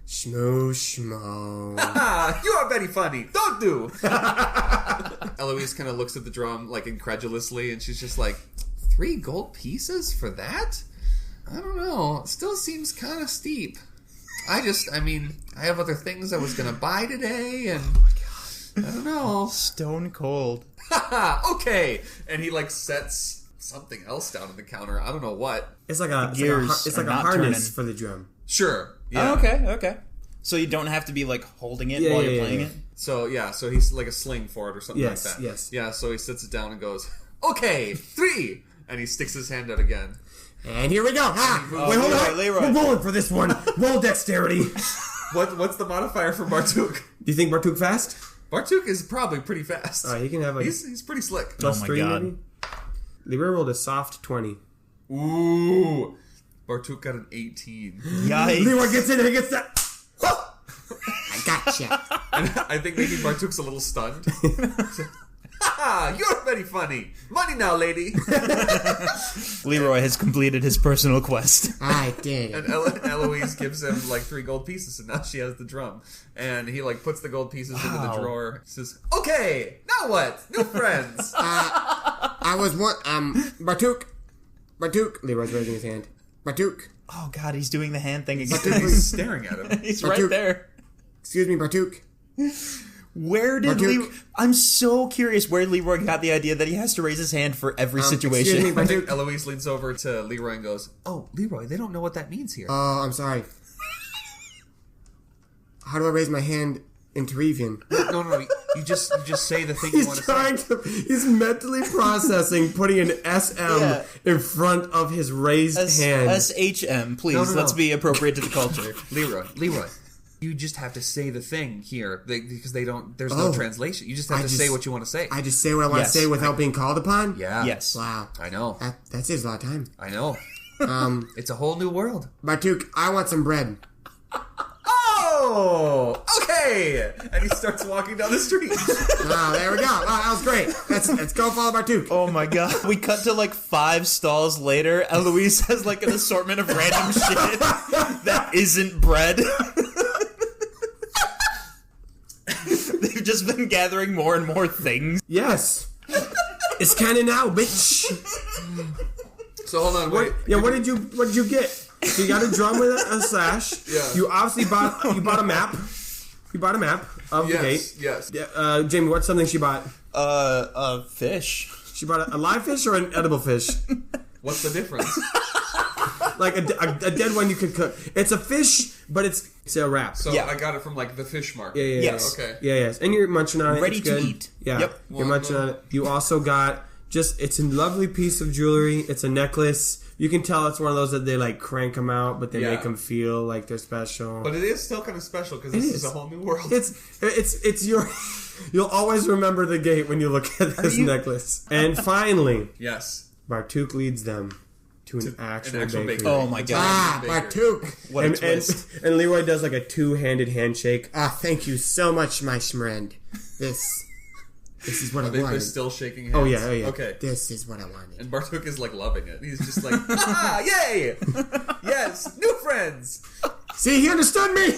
[SPEAKER 6] Schmoo schmo.
[SPEAKER 4] You are very funny. Don't do. Eloise kind of looks at the drum like incredulously, and she's just like, 3 gold pieces for that? I don't know. It still seems kind of steep. I have other things I was gonna buy today, and I don't know.
[SPEAKER 2] Stone cold.
[SPEAKER 4] Okay. And he like sets something else down on the counter. I don't know what.
[SPEAKER 3] It's like a
[SPEAKER 2] Gears
[SPEAKER 3] it's
[SPEAKER 2] are
[SPEAKER 3] like a
[SPEAKER 2] not
[SPEAKER 3] harness
[SPEAKER 2] turning.
[SPEAKER 3] for the drum.
[SPEAKER 4] Sure. Yeah.
[SPEAKER 2] Oh, okay. So you don't have to be like holding it while you're playing it?
[SPEAKER 4] So he's like a sling for it or something
[SPEAKER 3] Yes,
[SPEAKER 4] like that.
[SPEAKER 3] yes.
[SPEAKER 4] Yeah, so he sits it down and goes, okay, 3! And he sticks his hand out again.
[SPEAKER 6] And here we go.
[SPEAKER 3] Wait, hold on.
[SPEAKER 2] Leroy.
[SPEAKER 3] We're rolling for this one. Roll dexterity.
[SPEAKER 4] What's the modifier for Bartuk?
[SPEAKER 3] Do you think Bartuk fast?
[SPEAKER 4] Bartuk is probably pretty fast.
[SPEAKER 3] He can have
[SPEAKER 4] He's pretty slick.
[SPEAKER 3] plus
[SPEAKER 2] Oh my
[SPEAKER 3] 3
[SPEAKER 2] God.
[SPEAKER 3] maybe. Leroy rolled a soft 20.
[SPEAKER 4] Ooh. Bartuk got an 18.
[SPEAKER 2] Yikes.
[SPEAKER 3] Leroy gets in and he gets that.
[SPEAKER 6] I gotcha.
[SPEAKER 4] And I think maybe Bartuk's a little stunned. You're very funny. Money now, lady.
[SPEAKER 2] Leroy has completed his personal quest.
[SPEAKER 6] I did it.
[SPEAKER 4] And Eloise gives him like 3 gold pieces, and now she has the drum. And he like puts the gold pieces into the drawer. Says, "Okay, now what? New friends."
[SPEAKER 6] I was one. Bartuk. Leroy's raising his hand. Bartuk.
[SPEAKER 2] Oh God, he's doing the hand thing again.
[SPEAKER 4] He's staring at him.
[SPEAKER 2] He's
[SPEAKER 6] Bartuk.
[SPEAKER 2] right there.
[SPEAKER 6] Excuse me, Bartuk.
[SPEAKER 2] Where did
[SPEAKER 6] Bartuk.
[SPEAKER 2] Leroy... I'm so curious where Leroy got the idea that he has to raise his hand for every situation.
[SPEAKER 6] Excuse me,
[SPEAKER 4] I think
[SPEAKER 6] Bartuk.
[SPEAKER 4] Eloise leans over to Leroy and goes, "Oh, Leroy, they don't know what that means here."
[SPEAKER 6] Oh, I'm sorry. How do I raise my hand in Terrivian?
[SPEAKER 4] No. You just say the thing you want to say.
[SPEAKER 3] He's mentally processing putting an SM in front of his raised hand.
[SPEAKER 2] SHM, please.
[SPEAKER 4] No.
[SPEAKER 2] Let's be appropriate to the culture.
[SPEAKER 4] Leroy. You just have to say the thing here because they don't. There's no translation. You just have to say what you want to say.
[SPEAKER 6] I just say what I want
[SPEAKER 2] Yes.
[SPEAKER 6] to say without being called upon?
[SPEAKER 4] Yeah.
[SPEAKER 2] Yes.
[SPEAKER 6] Wow.
[SPEAKER 4] I know.
[SPEAKER 6] That saves a lot of time.
[SPEAKER 4] I know. It's a whole new world.
[SPEAKER 6] Bartuk, I want some bread.
[SPEAKER 4] Oh, okay. And he starts walking down the street.
[SPEAKER 6] Oh, there we go. Oh, that was great. Let's go follow Bartuk.
[SPEAKER 2] Oh my God. We cut to like 5 stalls later. Eloise has like an assortment of random shit that isn't bread. They've just been gathering more and more things.
[SPEAKER 3] Yes. It's canon now, bitch.
[SPEAKER 4] So hold on, wait.
[SPEAKER 3] What did you get? So you got a drum with a slash.
[SPEAKER 4] Yeah.
[SPEAKER 3] You obviously bought a map. You bought a map of the gate.
[SPEAKER 4] Yes.
[SPEAKER 3] Yeah, Jamie, what's something she bought?
[SPEAKER 2] Fish.
[SPEAKER 3] She bought a live fish or an edible fish?
[SPEAKER 4] What's the difference?
[SPEAKER 3] Like a dead one you could cook. It's a fish, but it's a wrap.
[SPEAKER 4] So
[SPEAKER 2] Yeah.
[SPEAKER 4] I got it from like the fish market.
[SPEAKER 3] Yeah.
[SPEAKER 2] Yes.
[SPEAKER 4] Okay.
[SPEAKER 3] Yeah, yes. And you're munching on it.
[SPEAKER 2] Ready
[SPEAKER 3] It's
[SPEAKER 2] to
[SPEAKER 3] good.
[SPEAKER 2] eat.
[SPEAKER 3] Yeah.
[SPEAKER 2] Yep.
[SPEAKER 3] You're munching on it. You also got it's a lovely piece of jewelry. It's a necklace. You can tell it's one of those that they like crank them out, but they
[SPEAKER 4] Yeah.
[SPEAKER 3] make them feel like they're special.
[SPEAKER 4] But it is still kind of special because this is a whole new world.
[SPEAKER 3] It's your. You'll always remember the gate when you look at this necklace. And finally,
[SPEAKER 4] Yes.
[SPEAKER 3] Bartuk leads them to an actual bakery.
[SPEAKER 4] bakery.
[SPEAKER 2] Oh my God.
[SPEAKER 6] Bartuk.
[SPEAKER 2] What a twist.
[SPEAKER 3] And Leroy does like a 2-handed handshake.
[SPEAKER 6] Thank you so much, my schmrend. This is what I
[SPEAKER 4] They're
[SPEAKER 6] wanted.
[SPEAKER 4] still shaking hands.
[SPEAKER 3] Oh, yeah.
[SPEAKER 4] Okay.
[SPEAKER 6] This is what I wanted.
[SPEAKER 4] And Bartuk is like loving it. He's just like, yay! Yes, new friends!
[SPEAKER 6] See, he understood me.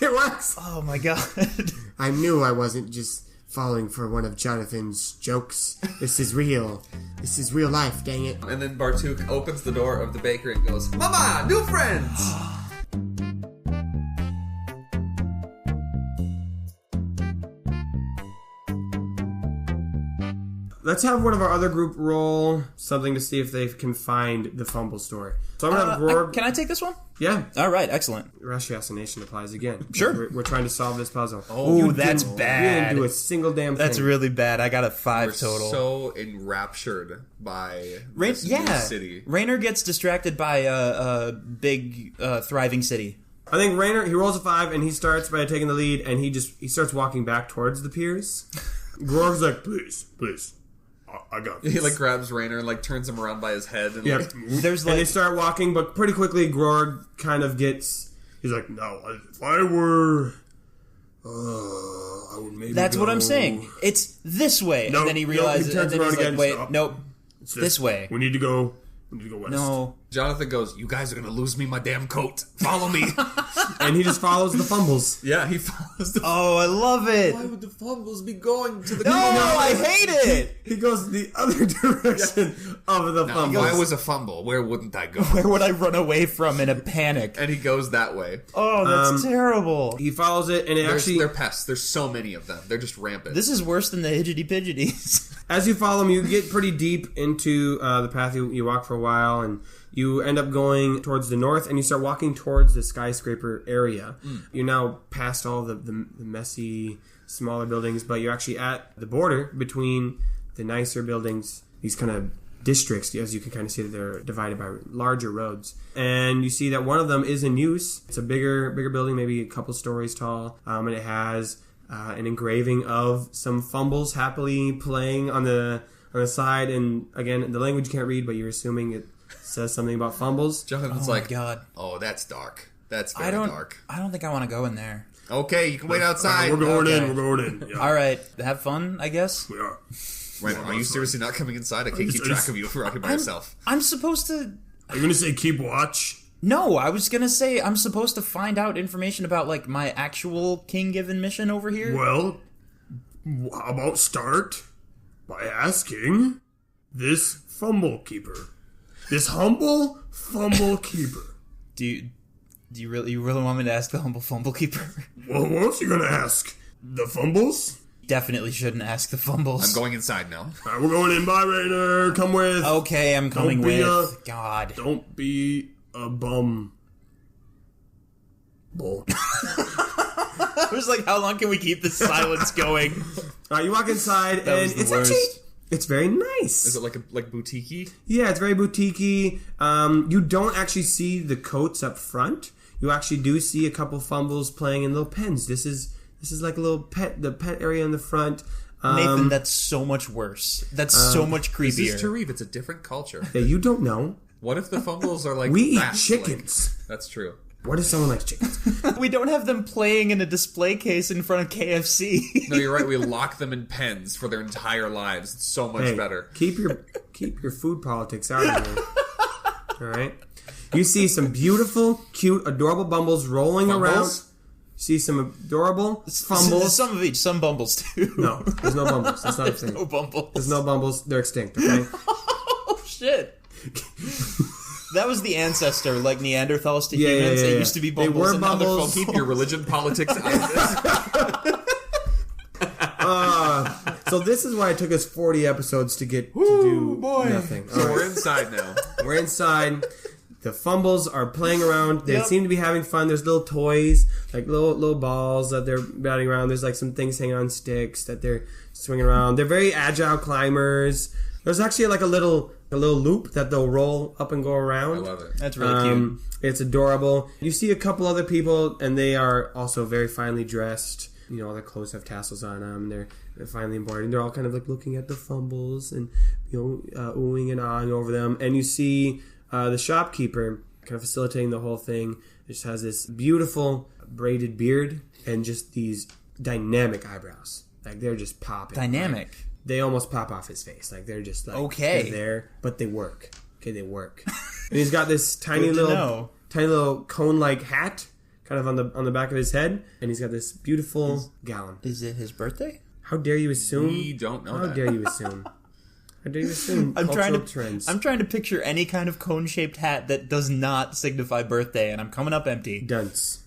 [SPEAKER 6] It works.
[SPEAKER 2] Oh my God.
[SPEAKER 6] I knew I wasn't just falling for one of Jonathan's jokes. This is real. This is real life, dang it.
[SPEAKER 4] And then Bartuk opens the door of the bakery and goes, Mama, new friends!
[SPEAKER 3] Let's have one of our other group roll something to see if they can find the fumble story. So I'm gonna have Grog.
[SPEAKER 2] Can I take this one?
[SPEAKER 3] Yeah,
[SPEAKER 2] All right, excellent.
[SPEAKER 3] ratiocination applies again.
[SPEAKER 2] Sure.
[SPEAKER 3] We're trying to solve this puzzle.
[SPEAKER 2] Oh, that's
[SPEAKER 3] You
[SPEAKER 2] bad.
[SPEAKER 3] didn't do a single damn thing.
[SPEAKER 2] That's really bad. I got a 5 total.
[SPEAKER 4] So enraptured by this new city.
[SPEAKER 2] Rainer gets distracted by a big, thriving city.
[SPEAKER 3] I think Raynor, he rolls a 5, and he starts by taking the lead, and he starts walking back towards the piers.
[SPEAKER 5] Grog's like, please. I got this.
[SPEAKER 4] He like grabs Raynor and like turns him around by his head and like
[SPEAKER 2] There's
[SPEAKER 3] And they start walking, but pretty quickly Grog kind of gets...
[SPEAKER 5] He's like, no, if I were... I would maybe
[SPEAKER 2] That's
[SPEAKER 5] go...
[SPEAKER 2] what I'm saying. It's this way.
[SPEAKER 5] Nope,
[SPEAKER 2] and then he
[SPEAKER 5] nope,
[SPEAKER 2] realizes...
[SPEAKER 5] he turns
[SPEAKER 2] and then
[SPEAKER 5] around
[SPEAKER 2] he's like,
[SPEAKER 5] again,
[SPEAKER 2] wait,
[SPEAKER 5] stop.
[SPEAKER 2] nope.
[SPEAKER 5] It's
[SPEAKER 2] This way.
[SPEAKER 5] We need to go west.
[SPEAKER 2] No.
[SPEAKER 4] Jonathan goes, "You guys are gonna lose me my damn coat. Follow me."
[SPEAKER 3] And he just follows the fumbles.
[SPEAKER 4] Yeah, he follows the.
[SPEAKER 2] Oh, I love it.
[SPEAKER 4] Why would the fumbles be going to the?
[SPEAKER 2] No, I hate it.
[SPEAKER 3] He goes the other direction of the
[SPEAKER 4] Now,
[SPEAKER 3] fumbles.
[SPEAKER 4] if I was a fumble, where wouldn't I go?
[SPEAKER 2] Where would I run away from in a panic?
[SPEAKER 4] And he goes that way.
[SPEAKER 2] Oh, that's terrible.
[SPEAKER 3] He follows it, and
[SPEAKER 4] They're pests. There's so many of them. They're just rampant.
[SPEAKER 2] This is worse than the Hidgety Pidgeties.
[SPEAKER 3] as you follow him, you get pretty deep into the path. You walk for a while, and you end up going towards the north, and you start walking towards the skyscraper area. You're now past all the messy, smaller buildings, but you're actually at the border between the nicer buildings, these kind of districts, as you can kind of see that they're divided by larger roads. And you see that one of them is in use. It's a bigger building, maybe a couple stories tall, and it has an engraving of some fumbles happily playing on the side. And again, the language you can't read, but you're assuming it says something about fumbles.
[SPEAKER 4] Jonathan's
[SPEAKER 2] Oh my
[SPEAKER 4] like,
[SPEAKER 2] God.
[SPEAKER 4] "Oh, that's dark. That's very
[SPEAKER 2] I don't
[SPEAKER 4] dark."
[SPEAKER 2] I don't think I want to go in there.
[SPEAKER 4] Okay, you can wait outside.
[SPEAKER 5] We're going
[SPEAKER 2] Okay.
[SPEAKER 5] in. We're going in. Yeah,
[SPEAKER 2] All right, have fun, I guess.
[SPEAKER 5] we are.
[SPEAKER 4] Wait, are you seriously not coming inside? I can't keep track of you if you're walking by yourself.
[SPEAKER 2] I'm supposed to...
[SPEAKER 5] Are you going to say keep watch?
[SPEAKER 2] No, I was gonna say I'm supposed to find out information about, like, my actual king-given mission over here.
[SPEAKER 5] Well, how about start by asking this fumble keeper. This humble fumble keeper.
[SPEAKER 2] Do you really want me to ask the humble fumble keeper?
[SPEAKER 5] Well, what else are you going to ask? The fumbles?
[SPEAKER 2] Definitely shouldn't ask the fumbles.
[SPEAKER 4] I'm going inside now.
[SPEAKER 5] All right, we're going in. Bye, Raynor. Come with.
[SPEAKER 2] Okay, I'm coming
[SPEAKER 5] Don't be
[SPEAKER 2] with. God.
[SPEAKER 5] Don't be a bum. Bull.
[SPEAKER 2] I was like, how long can we keep this silence going?
[SPEAKER 3] All right, you walk inside,
[SPEAKER 2] That
[SPEAKER 3] and
[SPEAKER 2] was the
[SPEAKER 3] it's
[SPEAKER 2] worst.
[SPEAKER 3] actually... It's very nice.
[SPEAKER 4] Is it like boutique-y?
[SPEAKER 3] Yeah, it's very boutique-y. You don't actually see the coats up front. You actually do see a couple fumbles playing in little pens. This is like a little the pet area in the front.
[SPEAKER 2] Nathan, that's so much worse. That's so much
[SPEAKER 4] This
[SPEAKER 2] creepier.
[SPEAKER 4] is Terrivian. It's a different culture.
[SPEAKER 3] Yeah, you don't know.
[SPEAKER 4] What if the fumbles are like
[SPEAKER 3] We eat
[SPEAKER 4] rats,
[SPEAKER 3] chickens.
[SPEAKER 4] like- that's true.
[SPEAKER 3] What if someone likes chickens?
[SPEAKER 2] We don't have them playing in a display case in front of KFC.
[SPEAKER 4] No, you're right. We lock them in pens for their entire lives. It's so much
[SPEAKER 3] Hey,
[SPEAKER 4] better.
[SPEAKER 3] keep your food politics out of here. All right. You see some beautiful, cute, adorable bumbles rolling around.
[SPEAKER 4] Fumbles?
[SPEAKER 3] See some adorable fumbles.
[SPEAKER 2] Some of each. Some bumbles too.
[SPEAKER 3] No, there's no bumbles. That's not a thing.
[SPEAKER 2] No bumbles.
[SPEAKER 3] There's no bumbles. They're extinct. Okay.
[SPEAKER 2] Oh shit. That was the ancestor, like Neanderthals to humans. It used to be
[SPEAKER 3] They
[SPEAKER 2] bumbles.
[SPEAKER 3] were
[SPEAKER 2] and now they're
[SPEAKER 3] bumbles.
[SPEAKER 2] fumbles.
[SPEAKER 4] Keep your religion politics out of this.
[SPEAKER 3] So this is why it took us 40 episodes to get to do nothing.
[SPEAKER 4] So
[SPEAKER 3] All right.
[SPEAKER 4] we're inside now.
[SPEAKER 3] We're inside. The fumbles are playing around. They
[SPEAKER 2] Yep.
[SPEAKER 3] seem to be having fun. There's little toys, like little balls that they're batting around. There's like some things hanging on sticks that they're swinging around. They're very agile climbers. There's actually like a little loop that they'll roll up and go around.
[SPEAKER 4] I love it.
[SPEAKER 2] That's really cute.
[SPEAKER 3] It's adorable. You see a couple other people, and they are also very finely dressed. You know, all their clothes have tassels on them. They're finely embroidered. They're all kind of like looking at the fumbles and, oohing and ahhing over them. And you see the shopkeeper kind of facilitating the whole thing. Just has this beautiful braided beard and just these dynamic eyebrows. Like, they're just popping.
[SPEAKER 2] Dynamic.
[SPEAKER 3] They almost pop off his face. Like, they're just like,
[SPEAKER 2] Okay.
[SPEAKER 3] they're there, but they work. Okay, they work. And he's got this tiny
[SPEAKER 2] Good to
[SPEAKER 3] little
[SPEAKER 2] know.
[SPEAKER 3] cone-like hat, kind of on the back of his head, and he's got this beautiful gown.
[SPEAKER 2] Is it his birthday?
[SPEAKER 3] How dare you assume?
[SPEAKER 4] We don't know
[SPEAKER 3] How
[SPEAKER 4] that.
[SPEAKER 3] dare you assume? How dare you assume cultural trends?
[SPEAKER 2] I'm trying to picture any kind of cone-shaped hat that does not signify birthday, and I'm coming up empty.
[SPEAKER 3] Dunce.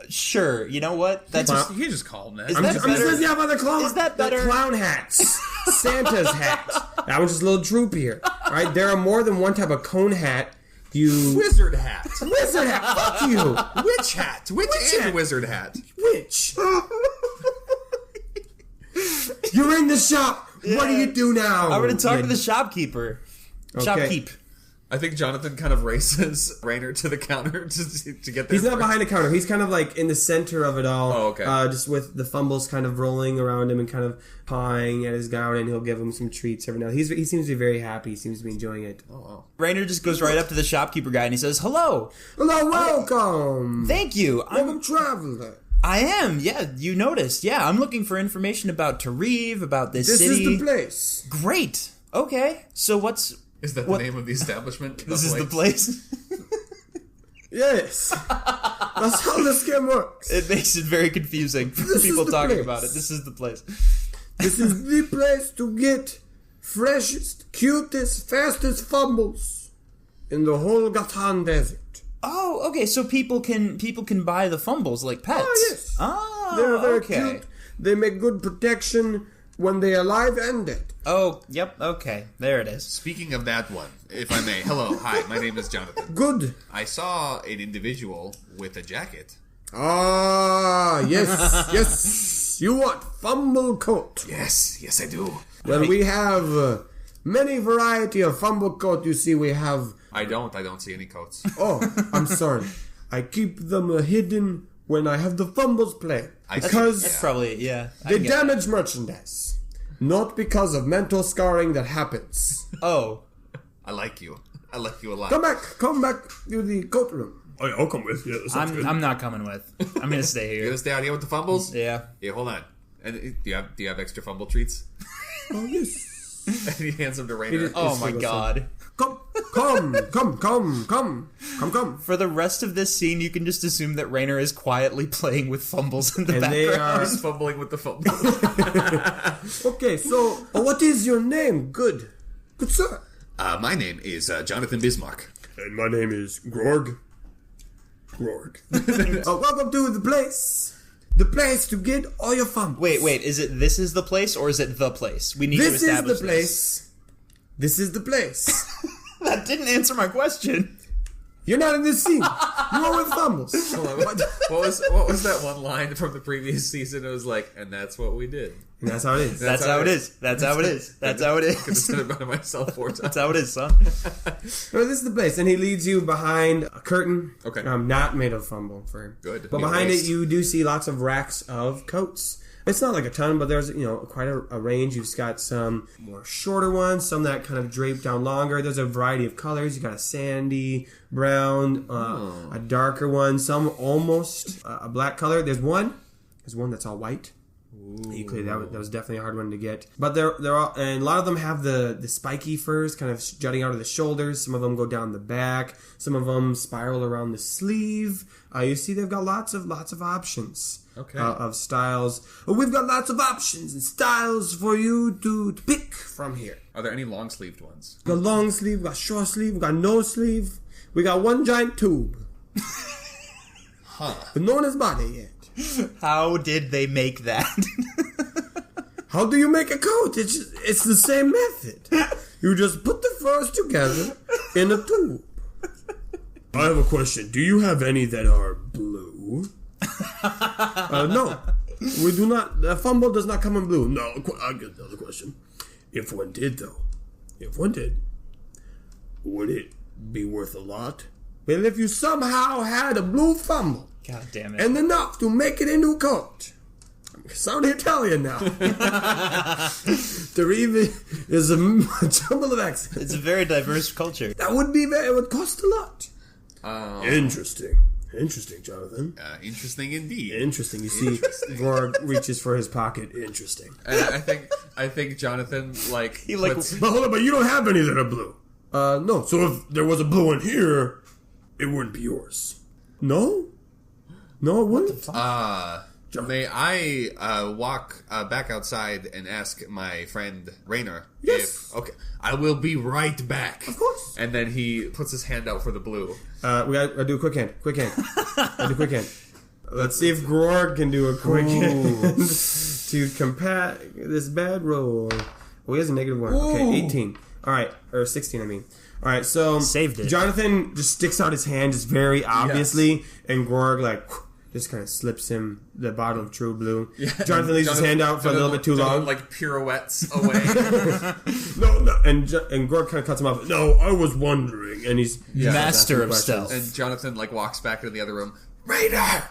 [SPEAKER 2] Sure, you know what? That's
[SPEAKER 4] You just call him that.
[SPEAKER 2] Is
[SPEAKER 3] I'm
[SPEAKER 2] that
[SPEAKER 3] just
[SPEAKER 2] better?
[SPEAKER 3] listening about the clown.
[SPEAKER 2] Is that better?
[SPEAKER 3] The clown hats. Santa's hat. That one's just a little droopier. All right, there are more than one type of cone hat.
[SPEAKER 4] Wizard hat.
[SPEAKER 3] Wizard hat. Fuck you.
[SPEAKER 4] Witch hat. Witch and
[SPEAKER 3] hat.
[SPEAKER 4] wizard hat.
[SPEAKER 3] Witch. You're in the shop. What do you do now?
[SPEAKER 2] I'm going to talk to the shopkeeper.
[SPEAKER 3] Okay.
[SPEAKER 2] Shopkeep.
[SPEAKER 4] I think Jonathan kind of races Rainer to the counter to get there.
[SPEAKER 3] He's not behind the counter. He's kind of like in the center of it all.
[SPEAKER 4] Oh, okay.
[SPEAKER 3] Just with the fumbles kind of rolling around him and kind of pawing at his gown, and he'll give him some treats every now and then. He seems to be very happy. He seems to be enjoying it.
[SPEAKER 4] Oh, wow.
[SPEAKER 2] Rainer just goes right up to the shopkeeper guy and he says, "Hello.
[SPEAKER 3] Hello, welcome.
[SPEAKER 2] Thank you.
[SPEAKER 3] Welcome, traveler.
[SPEAKER 2] I am. Yeah, you noticed. Yeah, I'm looking for information about Terriv, about this city.
[SPEAKER 3] This is the place.
[SPEAKER 2] Great. Okay. So
[SPEAKER 4] Is that the name of the establishment?
[SPEAKER 2] This is the place?
[SPEAKER 3] Yes. That's how this game works.
[SPEAKER 2] It makes it very confusing for
[SPEAKER 3] This
[SPEAKER 2] people
[SPEAKER 3] is the
[SPEAKER 2] talking
[SPEAKER 3] place.
[SPEAKER 2] about it. This is the place.
[SPEAKER 3] This is the place to get freshest, cutest, fastest fumbles in the whole Gatan Desert.
[SPEAKER 2] Oh, okay. So people can buy the fumbles like pets.
[SPEAKER 3] Oh, yes.
[SPEAKER 2] Oh,
[SPEAKER 3] They're very
[SPEAKER 2] okay.
[SPEAKER 3] cute. They make good protection when they are alive and dead.
[SPEAKER 2] Oh, yep. Okay, there it is.
[SPEAKER 4] Speaking of that one, if I may. Hello, hi, my name is Jonathan.
[SPEAKER 3] Good.
[SPEAKER 4] I saw an individual with a jacket.
[SPEAKER 3] Ah, yes, yes. You want fumble coat?
[SPEAKER 4] Yes, I do.
[SPEAKER 3] Well, we have many variety of fumble coat. You see, we have...
[SPEAKER 4] I don't see any coats.
[SPEAKER 3] Oh, I'm sorry. I keep them hidden when I have the fumbles play. Because
[SPEAKER 2] That's probably, yeah. I
[SPEAKER 3] they
[SPEAKER 2] can get that.
[SPEAKER 3] damage merchandise. Not because of mental scarring that happens.
[SPEAKER 2] Oh.
[SPEAKER 4] I like you a lot.
[SPEAKER 3] Come back to the coat room.
[SPEAKER 5] Oh, yeah, I'll come with. Yeah, that sounds good.
[SPEAKER 2] I'm not coming with. I'm gonna stay
[SPEAKER 4] You
[SPEAKER 2] here.
[SPEAKER 4] gonna stay out here with the fumbles?
[SPEAKER 2] Yeah.
[SPEAKER 4] Yeah, hold on. And do you have extra fumble treats?
[SPEAKER 3] Oh, yes.
[SPEAKER 4] And he hands them to Rainer.
[SPEAKER 2] Oh my god.
[SPEAKER 3] Come.
[SPEAKER 2] For the rest of this scene, you can just assume that Rainer is quietly playing with fumbles in the
[SPEAKER 3] And they
[SPEAKER 2] background.
[SPEAKER 3] are...
[SPEAKER 4] He's fumbling with the fumble.
[SPEAKER 3] Okay, so what is your name? Good sir.
[SPEAKER 4] My name is Jonathan Bismarck.
[SPEAKER 5] And my name is Grorg.
[SPEAKER 3] Welcome to the place. The place to get all your fumbles.
[SPEAKER 2] Wait, this is the place or is it the place? We need to
[SPEAKER 3] This is
[SPEAKER 2] establish
[SPEAKER 3] the place. This is the place.
[SPEAKER 2] That didn't answer my question.
[SPEAKER 3] You're not in this scene. You are with fumbles.
[SPEAKER 4] Hold on, what was that one line from the previous season? It was like, and that's what we did.
[SPEAKER 3] And that's how it is.
[SPEAKER 2] That's how it is. That's how it is. That's how it
[SPEAKER 4] I could have
[SPEAKER 2] is.
[SPEAKER 4] said it by myself 4 times.
[SPEAKER 2] That's how it is, son.
[SPEAKER 3] No, this is the place, and he leads you behind a curtain.
[SPEAKER 4] Okay.
[SPEAKER 3] Not made of fumble for him.
[SPEAKER 4] Good.
[SPEAKER 3] But behind it, you do see lots of racks of coats. It's not like a ton, but there's quite a range. You've got some more shorter ones, some that kind of drape down longer. There's a variety of colors. You got a sandy, brown, a darker one, some almost a black color. There's one that's all white. Equally, that was definitely a hard one to get. But they're all, and a lot of them have the spiky furs kind of jutting out of the shoulders. Some of them go down the back. Some of them spiral around the sleeve. You see, they've got lots of options.
[SPEAKER 4] Okay.
[SPEAKER 3] Of styles. We've got lots of options and styles for you to pick from here.
[SPEAKER 4] Are there any long-sleeved ones?
[SPEAKER 3] We got long sleeve, we got short sleeve, we got no sleeve. We got one giant tube. But no one has bought it yet.
[SPEAKER 2] How did they make that?
[SPEAKER 3] How do you make a coat? It's the same method. You just put the furs together in a tube.
[SPEAKER 5] I have a question. Do you have any that are blue?
[SPEAKER 3] No, we do not. The fumble does not come in blue.
[SPEAKER 5] No, I'll get another question. If one did, would it be worth a lot?
[SPEAKER 3] Well, if you somehow had a blue fumble
[SPEAKER 2] God damn it.
[SPEAKER 3] and enough to make it into a coat, I'm sounding Italian now. Terrivian is a jumble of accents.
[SPEAKER 2] It's a very diverse culture.
[SPEAKER 3] That would be it would cost a lot.
[SPEAKER 5] Interesting, Jonathan.
[SPEAKER 4] Interesting indeed.
[SPEAKER 3] Interesting. You see, Gorg reaches for his pocket. Interesting.
[SPEAKER 4] And I think Jonathan puts,
[SPEAKER 5] But hold on, but you don't have any that are blue.
[SPEAKER 3] No.
[SPEAKER 5] So if there was a blue in here, it wouldn't be yours.
[SPEAKER 3] No, it wouldn't.
[SPEAKER 4] may I walk back outside and ask my friend Rainer?
[SPEAKER 3] Yes.
[SPEAKER 4] Okay, I will be right back.
[SPEAKER 3] Of course.
[SPEAKER 4] And then he puts his hand out for the blue.
[SPEAKER 3] We gotta do a quick hand. Gotta do a quick hand. Let's see if Gorg can do a quick hand to combat this bad roll. Oh, he has a -1. Okay, 18. All right, or 16. I mean. All right, so
[SPEAKER 2] Saved it.
[SPEAKER 3] Jonathan just sticks out his hand, just very obviously, and Gorg Just kind of slips him the bottle of True Blue.
[SPEAKER 4] Yeah.
[SPEAKER 3] Jonathan leaves his hand out for a little bit too long.
[SPEAKER 4] Like pirouettes away.
[SPEAKER 3] No. And Gorg kind of cuts him off. No, I was wondering. And he's
[SPEAKER 2] master of
[SPEAKER 3] questions.
[SPEAKER 2] stealth.
[SPEAKER 4] And Jonathan like walks back into the other room. Rainer!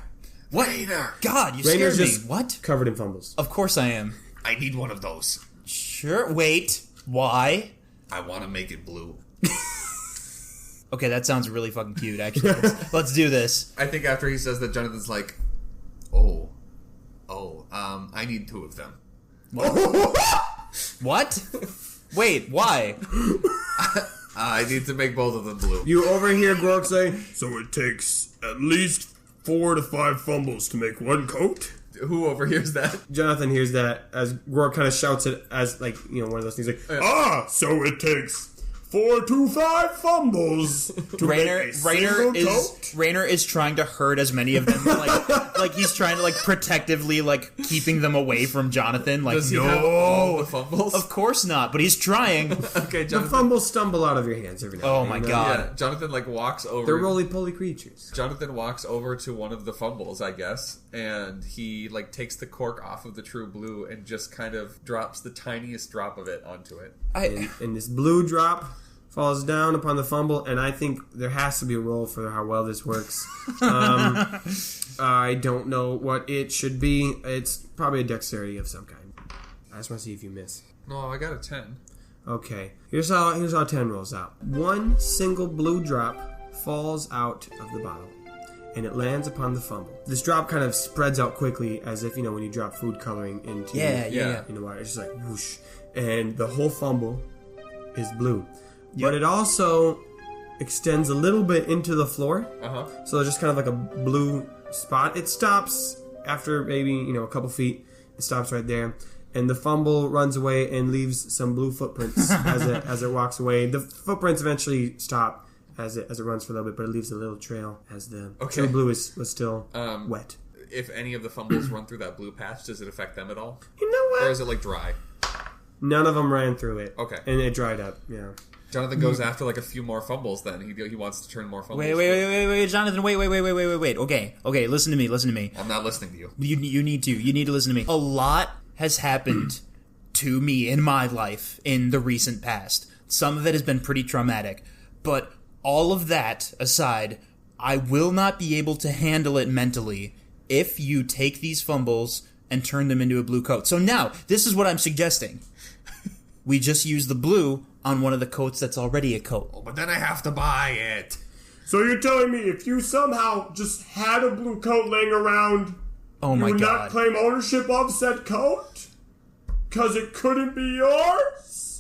[SPEAKER 2] What?
[SPEAKER 4] Rainer!
[SPEAKER 2] God, you
[SPEAKER 3] Rainer's
[SPEAKER 2] scared me.
[SPEAKER 3] just
[SPEAKER 2] What?
[SPEAKER 3] covered in fumbles.
[SPEAKER 2] Of course I am.
[SPEAKER 4] I need one of those.
[SPEAKER 2] Sure. Wait. Why?
[SPEAKER 4] I want to make it blue.
[SPEAKER 2] Okay, that sounds really fucking cute, actually. Let's do this.
[SPEAKER 4] I think after he says that, Jonathan's like, I need 2 of them.
[SPEAKER 2] What? Wait, why?
[SPEAKER 4] I need to make both of them blue.
[SPEAKER 3] You overhear Gorg say,
[SPEAKER 5] So it takes at least 4 to 5 fumbles to make one coat?
[SPEAKER 4] Who overhears that?
[SPEAKER 3] Jonathan hears that as Gorg kind of shouts it as, like, one of those things like,
[SPEAKER 5] So it takes 4 to 5 fumbles to make a single coat?
[SPEAKER 2] Rainer is trying to herd as many of them, like he's trying to like protectively like keeping them away from Jonathan. Like,
[SPEAKER 4] Does he have all the fumbles?
[SPEAKER 2] Of course not, but he's trying.
[SPEAKER 4] Okay,
[SPEAKER 3] the
[SPEAKER 4] Jonathan.
[SPEAKER 3] fumbles stumble out of your hands every now
[SPEAKER 2] Oh
[SPEAKER 3] and
[SPEAKER 2] my
[SPEAKER 3] then.
[SPEAKER 2] God.
[SPEAKER 4] Yeah, Jonathan like walks over.
[SPEAKER 3] They're roly-poly creatures.
[SPEAKER 4] Jonathan walks over to one of the fumbles, I guess, and he like takes the cork off of the True Blue and just kind of drops the tiniest drop of it onto it.
[SPEAKER 3] And this blue drop falls down upon the fumble, and I think there has to be a roll for how well this works. I don't know what it should be. It's probably a dexterity of some kind. I just want to see if you miss.
[SPEAKER 4] No, I got a 10.
[SPEAKER 3] Okay, here's how 10 rolls out. One single blue drop falls out of the bottle, and it lands upon the fumble. This drop kind of spreads out quickly, as if, when you drop food coloring into
[SPEAKER 2] Yeah.
[SPEAKER 3] water. It's just like whoosh, and the whole fumble is blue. But it also extends a little bit into the floor. So there's just kind of like a blue spot. It stops after maybe, a couple feet. It stops right there. And the fumble runs away and leaves some blue footprints as it walks away. The footprints eventually stop as it runs for a little bit, but it leaves a little trail as the True Blue was still wet.
[SPEAKER 4] If any of the fumbles run through that blue patch, does it affect them at all?
[SPEAKER 3] You know what?
[SPEAKER 4] Or is it like dry?
[SPEAKER 3] None of them ran through it.
[SPEAKER 4] Okay.
[SPEAKER 3] And it dried up, yeah.
[SPEAKER 4] Jonathan goes after like a few more fumbles then. He wants to turn more fumbles.
[SPEAKER 2] Wait, Jonathan, wait. Okay, listen to me.
[SPEAKER 4] I'm not listening to you.
[SPEAKER 2] You need to listen to me. A lot has happened to me in my life in the recent past. Some of it has been pretty traumatic. But all of that aside, I will not be able to handle it mentally if you take these fumbles and turn them into a blue coat. So now, this is what I'm suggesting. We just use the blue on one of the coats that's already a coat.
[SPEAKER 4] Oh, but then I have to buy it.
[SPEAKER 5] So you're telling me if you somehow just had a blue coat laying around,
[SPEAKER 2] Oh
[SPEAKER 5] you
[SPEAKER 2] my
[SPEAKER 5] would
[SPEAKER 2] God.
[SPEAKER 5] not claim ownership of said coat? Because it couldn't be yours?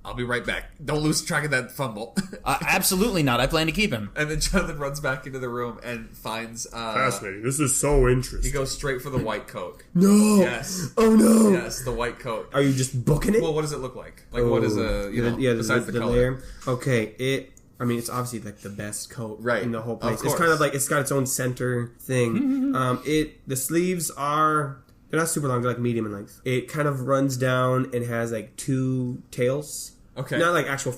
[SPEAKER 4] I'll be right back. Don't lose track of that fumble.
[SPEAKER 2] Absolutely not. I plan to keep him.
[SPEAKER 4] And then Jonathan runs back into the room and finds...
[SPEAKER 5] Fascinating. This is so interesting.
[SPEAKER 4] He goes straight for the white coat.
[SPEAKER 3] No!
[SPEAKER 4] Yes.
[SPEAKER 3] Oh no!
[SPEAKER 4] Yes, the white coat.
[SPEAKER 3] Are you just booking it?
[SPEAKER 4] Well, what does it look like? Like, what is besides the color?
[SPEAKER 3] layer? Okay, it's obviously like the best coat
[SPEAKER 4] Right.
[SPEAKER 3] in the whole place.
[SPEAKER 4] Of
[SPEAKER 3] It's
[SPEAKER 4] course.
[SPEAKER 3] kind of like it's got its own center thing. The sleeves they're not super long, they're like medium in length. It kind of runs down and has like 2 tails.
[SPEAKER 4] Okay.
[SPEAKER 3] Not like actual.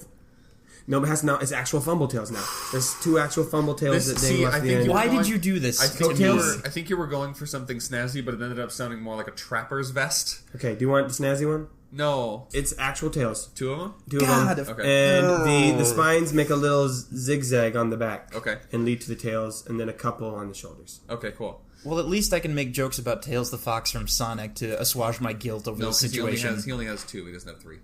[SPEAKER 3] No, but it's actual fumble tails now. There's 2 actual fumble tails that dangle off the end.
[SPEAKER 2] Why did you do this?
[SPEAKER 4] I think,
[SPEAKER 3] Coattails?
[SPEAKER 4] I think you were going for something snazzy, but it ended up sounding more like a trapper's vest.
[SPEAKER 3] Okay, do you want the snazzy one?
[SPEAKER 4] No.
[SPEAKER 3] It's actual tails.
[SPEAKER 4] 2 of them?
[SPEAKER 3] 2
[SPEAKER 2] God,
[SPEAKER 3] of them.
[SPEAKER 4] Okay.
[SPEAKER 3] And the spines make a little zigzag on the back.
[SPEAKER 4] Okay.
[SPEAKER 3] And lead to the tails, and then a couple on the shoulders.
[SPEAKER 4] Okay, cool.
[SPEAKER 2] Well, at least I can make jokes about Tails the Fox from Sonic to assuage my guilt over
[SPEAKER 4] No,
[SPEAKER 2] the
[SPEAKER 4] 'cause
[SPEAKER 2] situation.
[SPEAKER 4] he only has 2. He doesn't have 3.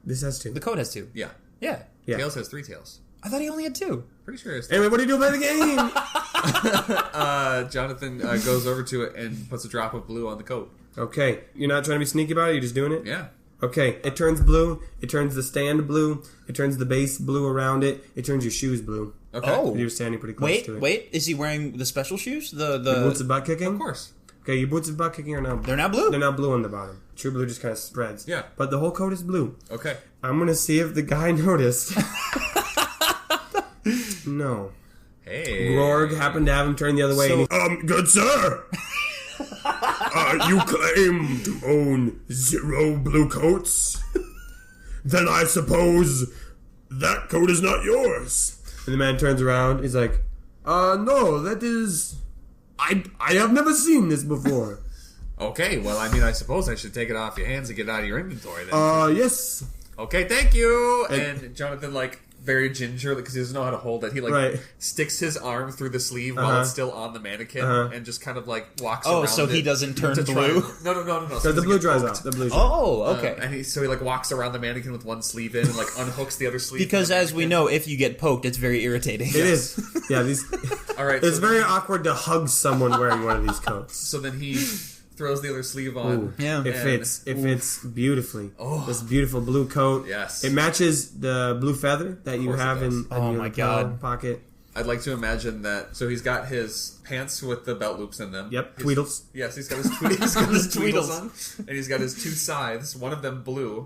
[SPEAKER 3] This has 2.
[SPEAKER 2] The code has 2.
[SPEAKER 4] Yeah.
[SPEAKER 2] Yeah.
[SPEAKER 3] Yeah.
[SPEAKER 4] Tails has 3 tails.
[SPEAKER 2] I thought he only had 2.
[SPEAKER 4] Pretty sure he has 3.
[SPEAKER 3] Anyway, what do you do about the game?
[SPEAKER 4] Jonathan goes over to it and puts a drop of blue on the coat.
[SPEAKER 3] Okay, you're not trying to be sneaky about it. You're just doing it.
[SPEAKER 4] Yeah.
[SPEAKER 3] Okay, it turns blue. It turns the stand blue. It turns the base blue around it. It turns your shoes blue.
[SPEAKER 4] Okay.
[SPEAKER 2] Oh.
[SPEAKER 3] You're standing pretty close to it.
[SPEAKER 2] Wait, is he wearing the special shoes? The
[SPEAKER 3] Your boots of butt kicking?
[SPEAKER 4] Of course.
[SPEAKER 3] Okay, your boots of butt kicking are now blue.
[SPEAKER 2] They're not blue?
[SPEAKER 3] They're not blue on the bottom. True blue just kind of spreads.
[SPEAKER 4] Yeah.
[SPEAKER 3] But the whole coat is blue.
[SPEAKER 4] Okay.
[SPEAKER 3] I'm gonna see if the guy noticed. No.
[SPEAKER 4] Hey.
[SPEAKER 3] Gorg happened to have him turn the other way.
[SPEAKER 2] So-
[SPEAKER 3] and he,
[SPEAKER 5] Good sir. You claim to own 0 blue coats? Then I suppose that coat is not yours.
[SPEAKER 3] and the man turns around. He's like, no, that is
[SPEAKER 5] I have never seen this before.
[SPEAKER 4] Okay, well, I mean, I suppose I should take it off your hands and get it out of your inventory then.
[SPEAKER 5] Yes.
[SPEAKER 4] Okay, thank you! And Jonathan, like, very gingerly, because he doesn't know how to hold it, he, like, sticks his arm through the sleeve while it's still on the mannequin and just kind of, like, walks around
[SPEAKER 2] so he doesn't turn blue?
[SPEAKER 4] No.
[SPEAKER 5] So the blue dries out.
[SPEAKER 2] Oh, okay.
[SPEAKER 4] And he like, walks around the mannequin with one sleeve in and, like, unhooks the other sleeve.
[SPEAKER 2] Because, as we know, if you get poked, it's very irritating.
[SPEAKER 3] It is. Yeah, these.
[SPEAKER 4] All right.
[SPEAKER 3] It's very awkward to hug someone wearing one of these coats.
[SPEAKER 4] So then he throws the other sleeve on.
[SPEAKER 3] Ooh,
[SPEAKER 2] yeah.
[SPEAKER 3] It fits beautifully.
[SPEAKER 4] Oh.
[SPEAKER 3] This beautiful blue coat.
[SPEAKER 4] Yes.
[SPEAKER 3] It matches the blue feather that you have in your
[SPEAKER 2] my
[SPEAKER 3] lapel
[SPEAKER 2] God.
[SPEAKER 3] pocket.
[SPEAKER 4] I'd like to imagine that. So he's got his pants with the belt loops in them.
[SPEAKER 3] Yep. Tweedles.
[SPEAKER 4] Yes, he's got his tweedles on, and he's got his 2 scythes, one of them blue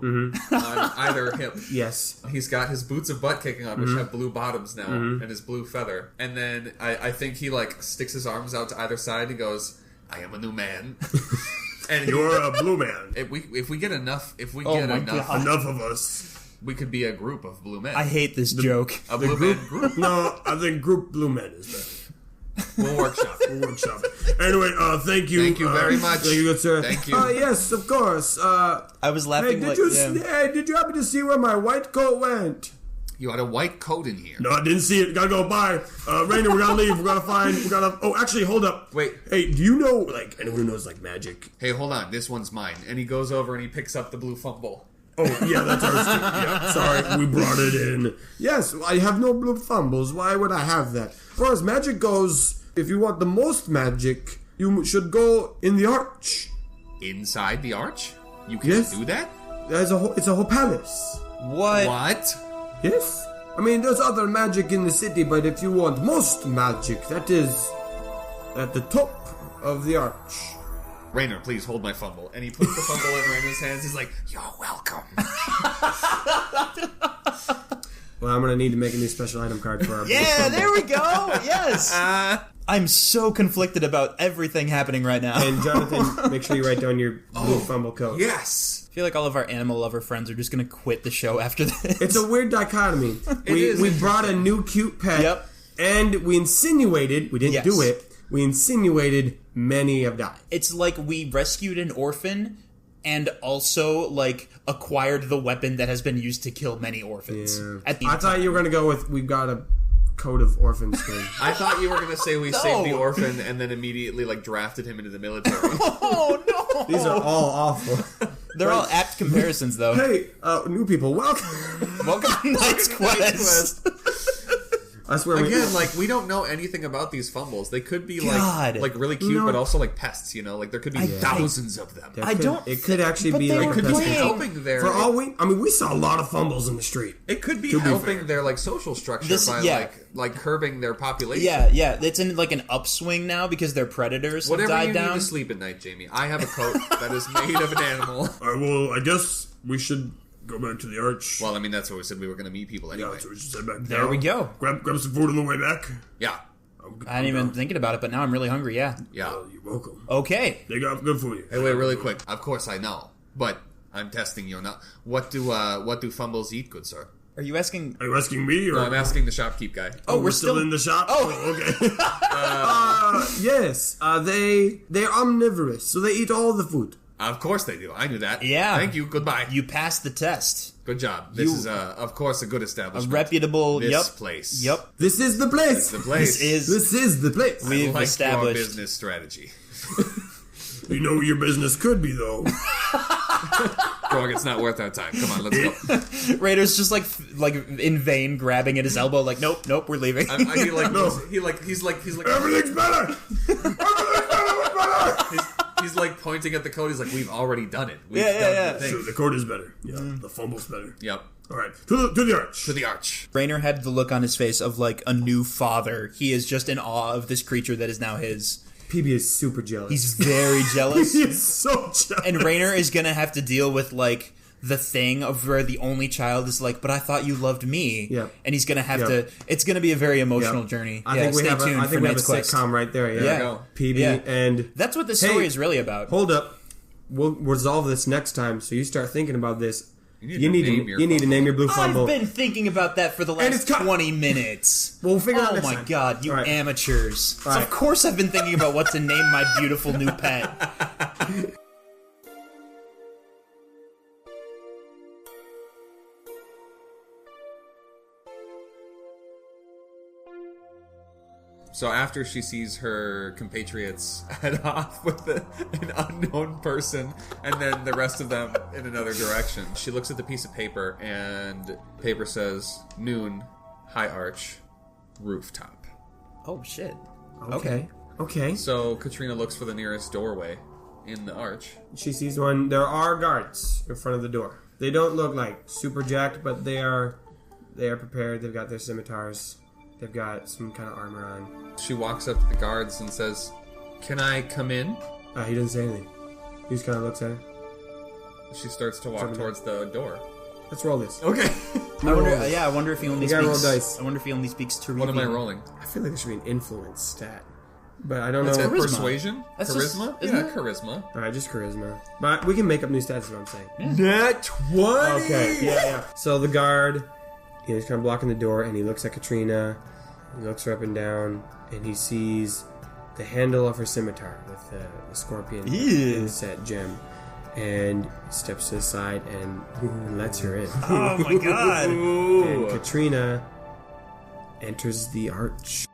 [SPEAKER 4] on either hip.
[SPEAKER 3] Yes.
[SPEAKER 4] He's got his boots of butt kicking on, which have blue bottoms now, and his blue feather. And then I think he like sticks his arms out to either side and goes, "I am a new man." And
[SPEAKER 5] You're a blue man.
[SPEAKER 4] if we get enough,
[SPEAKER 5] Enough of us.
[SPEAKER 4] we could be a group of blue men.
[SPEAKER 2] I hate this joke.
[SPEAKER 4] A blue man group.
[SPEAKER 5] No, I think group blue men is better.
[SPEAKER 4] We'll workshop.
[SPEAKER 5] We'll workshop it. Anyway, thank you.
[SPEAKER 4] Thank you very much.
[SPEAKER 5] Thank you, good sir.
[SPEAKER 4] Thank you.
[SPEAKER 3] Yes, of course.
[SPEAKER 2] I was
[SPEAKER 3] Hey,
[SPEAKER 2] laughing
[SPEAKER 3] did
[SPEAKER 2] like...
[SPEAKER 3] you happen to see where my white coat went?
[SPEAKER 4] You had a white coat in here.
[SPEAKER 5] No, I didn't see it. Gotta go. Bye. Rainer, we gotta leave. Oh, actually, hold up.
[SPEAKER 4] Wait.
[SPEAKER 5] Hey, do you know, like, anyone who knows, like, magic?
[SPEAKER 4] Hey, hold on. This one's mine. And he goes over and he picks up the blue fumble.
[SPEAKER 5] Oh, yeah, that's ours too. Yeah, sorry, we brought it in.
[SPEAKER 3] Yes, I have no blue fumbles. Why would I have that? As far as magic goes, if you want the most magic, you should go in the arch.
[SPEAKER 4] Inside the arch? You can
[SPEAKER 3] Yes.
[SPEAKER 4] do that?
[SPEAKER 3] It's a whole palace.
[SPEAKER 4] What?
[SPEAKER 3] Yes? I mean, there's other magic in the city, but if you want most magic, that is at the top of the arch.
[SPEAKER 4] Rainer, please hold my fumble. And he puts the fumble in Rainer's hands. He's like, "You're welcome."
[SPEAKER 3] Well, I'm going to need to make a new special item card for our blue
[SPEAKER 2] Yeah,
[SPEAKER 3] fumble.
[SPEAKER 2] there we go! Yes! I'm so conflicted about everything happening right now.
[SPEAKER 3] And Jonathan, make sure you write down your blue fumble coat.
[SPEAKER 4] Yes.
[SPEAKER 2] I feel like all of our animal lover friends are just going to quit the show after this.
[SPEAKER 3] It's a weird dichotomy.
[SPEAKER 4] is
[SPEAKER 3] We brought a new cute pet,
[SPEAKER 2] Yep.
[SPEAKER 3] and we insinuated, we didn't
[SPEAKER 2] Yes.
[SPEAKER 3] do it, we insinuated many have died.
[SPEAKER 2] It's like we rescued an orphan and also, like, acquired the weapon that has been used to kill many orphans.
[SPEAKER 3] Yeah.
[SPEAKER 2] At the
[SPEAKER 3] I thought you were going to go with, we've got a coat of orphan skin.
[SPEAKER 4] I thought you were going to say we saved the
[SPEAKER 2] No.
[SPEAKER 4] orphan and then immediately, like, drafted him into the military.
[SPEAKER 2] Oh, no!
[SPEAKER 3] These are all awful.
[SPEAKER 2] They're all apt comparisons, though.
[SPEAKER 3] Hey, new people, welcome.
[SPEAKER 2] Welcome to Knight's Quest.
[SPEAKER 3] I swear
[SPEAKER 4] Again, like, we don't know anything about these fumbles. They could be,
[SPEAKER 2] God.
[SPEAKER 4] like really cute,
[SPEAKER 3] No.
[SPEAKER 4] but also, like, pests, you know? Like, there could be thousands of them.
[SPEAKER 2] I don't-
[SPEAKER 3] It could actually
[SPEAKER 2] but
[SPEAKER 3] be
[SPEAKER 2] they
[SPEAKER 3] like
[SPEAKER 2] were
[SPEAKER 3] a
[SPEAKER 4] Could be
[SPEAKER 3] pest
[SPEAKER 2] playing-
[SPEAKER 3] control.
[SPEAKER 4] helping their...
[SPEAKER 3] For all we saw a lot of fumbles in the street.
[SPEAKER 4] It could be
[SPEAKER 5] To be
[SPEAKER 4] helping
[SPEAKER 5] fair.
[SPEAKER 4] their, like, social structure
[SPEAKER 2] This-
[SPEAKER 4] by,
[SPEAKER 2] yeah.
[SPEAKER 4] like curbing their population.
[SPEAKER 2] Yeah. It's in, like, an upswing now because their predators have
[SPEAKER 4] Whatever
[SPEAKER 2] died
[SPEAKER 4] you
[SPEAKER 2] down.
[SPEAKER 4] need to sleep at night, Jamie. I have a coat that is made of an animal.
[SPEAKER 5] All right, well, I guess we should go back to the arch.
[SPEAKER 4] Well, I mean, that's what we said we were going to meet people
[SPEAKER 5] yeah,
[SPEAKER 4] anyway.
[SPEAKER 5] that's what we should say back
[SPEAKER 2] There
[SPEAKER 5] now.
[SPEAKER 2] we go.
[SPEAKER 5] Grab some food on the way back.
[SPEAKER 4] Yeah.
[SPEAKER 2] I ain't even thinking about it, but now I'm really hungry, yeah.
[SPEAKER 4] Yeah.
[SPEAKER 5] Oh, you're welcome.
[SPEAKER 2] Okay.
[SPEAKER 5] They got good for you.
[SPEAKER 4] Hey, wait, really quick. Of course I know, but I'm testing you now. What do fumbles eat, good sir?
[SPEAKER 2] Are you asking...
[SPEAKER 5] Are you asking me? Or
[SPEAKER 4] No, I'm asking the shopkeep guy.
[SPEAKER 2] Oh,
[SPEAKER 5] we're still in the shop?
[SPEAKER 2] Oh.
[SPEAKER 5] Okay.
[SPEAKER 3] Yes, they're omnivorous, so they eat all the food.
[SPEAKER 4] Of course they do. I knew that.
[SPEAKER 2] Yeah.
[SPEAKER 4] Thank you. Goodbye.
[SPEAKER 2] You passed the test.
[SPEAKER 4] Good job. This is, of course, a good
[SPEAKER 2] A
[SPEAKER 4] establishment.
[SPEAKER 2] reputable...
[SPEAKER 4] This place.
[SPEAKER 2] Yep.
[SPEAKER 3] This is the place.
[SPEAKER 4] The place.
[SPEAKER 2] This
[SPEAKER 3] This is the place.
[SPEAKER 4] I
[SPEAKER 2] We've
[SPEAKER 4] like
[SPEAKER 2] established...
[SPEAKER 4] your business strategy.
[SPEAKER 5] You know what your business could be, though.
[SPEAKER 4] Grog, it's not worth our time. Come on, let's go.
[SPEAKER 2] Raider's just like in vain grabbing at his elbow, like, nope, we're leaving.
[SPEAKER 4] I mean, like,
[SPEAKER 5] No.
[SPEAKER 4] he's like,
[SPEAKER 5] Everything's better! Everything's better!
[SPEAKER 4] he's like pointing at the code. He's like, we've already done it. We've
[SPEAKER 2] Yeah.
[SPEAKER 4] done the thing.
[SPEAKER 5] Sure, the code is better. Yeah, the fumble's better.
[SPEAKER 4] Yep.
[SPEAKER 5] All right, to the arch.
[SPEAKER 4] To the arch.
[SPEAKER 2] Rainer had the look on his face of like a new father. He is just in awe of this creature that is now his.
[SPEAKER 3] PB is super jealous.
[SPEAKER 2] He's very jealous.
[SPEAKER 5] He is so jealous.
[SPEAKER 2] And Rainer is gonna have to deal with like the thing of where the only child is like, but I thought you loved me.
[SPEAKER 3] Yep.
[SPEAKER 2] And he's gonna have
[SPEAKER 3] Yep.
[SPEAKER 2] to. It's gonna be a very emotional
[SPEAKER 3] Yep.
[SPEAKER 2] journey.
[SPEAKER 3] I
[SPEAKER 2] Yeah,
[SPEAKER 3] think we
[SPEAKER 2] stay
[SPEAKER 3] have
[SPEAKER 2] tuned
[SPEAKER 3] I
[SPEAKER 2] for
[SPEAKER 3] think we have a
[SPEAKER 2] Knight's Quest.
[SPEAKER 3] sitcom right there. Yeah.
[SPEAKER 2] Yeah.
[SPEAKER 4] go.
[SPEAKER 3] PB
[SPEAKER 2] Yeah.
[SPEAKER 3] and
[SPEAKER 2] That's what the story
[SPEAKER 3] Hey,
[SPEAKER 2] is really about.
[SPEAKER 3] hold up. We'll resolve this next time. So you start thinking about this. You need to name your blue fumble.
[SPEAKER 2] I've been thinking about that for the last 20 minutes.
[SPEAKER 3] We'll figure it out
[SPEAKER 2] Oh
[SPEAKER 3] next
[SPEAKER 2] my
[SPEAKER 3] time.
[SPEAKER 2] god, you
[SPEAKER 3] Right.
[SPEAKER 2] amateurs. So
[SPEAKER 3] Right.
[SPEAKER 2] of course I've been thinking about what to name my beautiful new pet.
[SPEAKER 4] So after she sees her compatriots head off with an unknown person and then the rest of them in another direction, she looks at the piece of paper and paper says, noon, high arch, rooftop.
[SPEAKER 2] Oh shit.
[SPEAKER 3] Okay.
[SPEAKER 4] So Katrina looks for the nearest doorway in the arch.
[SPEAKER 3] She sees one. There are guards in front of the door. They don't look like super jacked, but they are prepared. They've got their scimitars. They've got some kind of armor on.
[SPEAKER 4] She walks up to the guards and says, "Can I come in?"
[SPEAKER 3] He doesn't say anything. He just kind of looks at her.
[SPEAKER 4] She starts to walk towards the door.
[SPEAKER 3] Let's roll this.
[SPEAKER 4] Okay.
[SPEAKER 2] I wonder if he only
[SPEAKER 3] You gotta
[SPEAKER 2] speaks.
[SPEAKER 3] roll dice.
[SPEAKER 2] I wonder if he only speaks Terrivian.
[SPEAKER 4] What am I rolling?
[SPEAKER 3] I feel like there should be an influence stat, but I don't
[SPEAKER 4] That's
[SPEAKER 3] know.
[SPEAKER 2] charisma.
[SPEAKER 4] persuasion?
[SPEAKER 2] That's just-
[SPEAKER 4] charisma?
[SPEAKER 2] isn't
[SPEAKER 4] Yeah,
[SPEAKER 2] it?
[SPEAKER 4] charisma.
[SPEAKER 3] All right, just charisma. But we can make up new stats. Is what I'm saying.
[SPEAKER 4] Nat 20!
[SPEAKER 3] Okay. Yeah. So the guard, he's kind of blocking the door, and he looks at Katrina. He looks her up and down, and he sees the handle of her scimitar with the scorpion inset gem. And he steps to the side and lets her in.
[SPEAKER 2] Oh my god.
[SPEAKER 3] And Katrina enters the arch.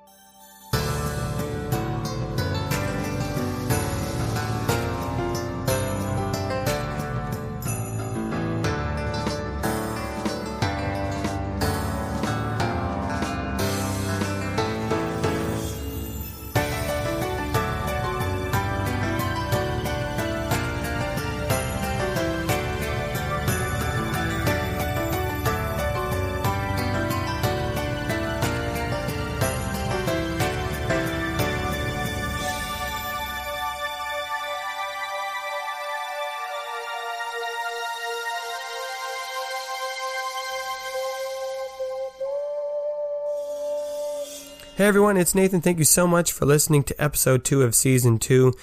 [SPEAKER 1] Hey everyone, it's Nathan. Thank you so much for listening to episode 2 of season 2.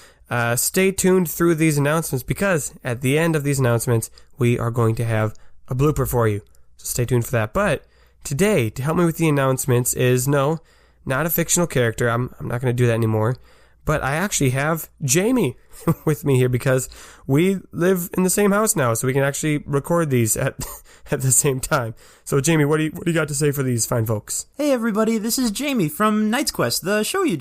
[SPEAKER 1] Stay tuned through these announcements because at the end of these announcements, we are going to have a blooper for you. So stay tuned for that. But today, to help me with the announcements is not a fictional character. I'm not going to do that anymore. But I actually have Jamie with me here because we live in the same house now, so we can actually record these at the same time. So, Jamie, what do you got to say for these fine folks?
[SPEAKER 2] Hey everybody, this is Jamie from Knight's Quest, the show you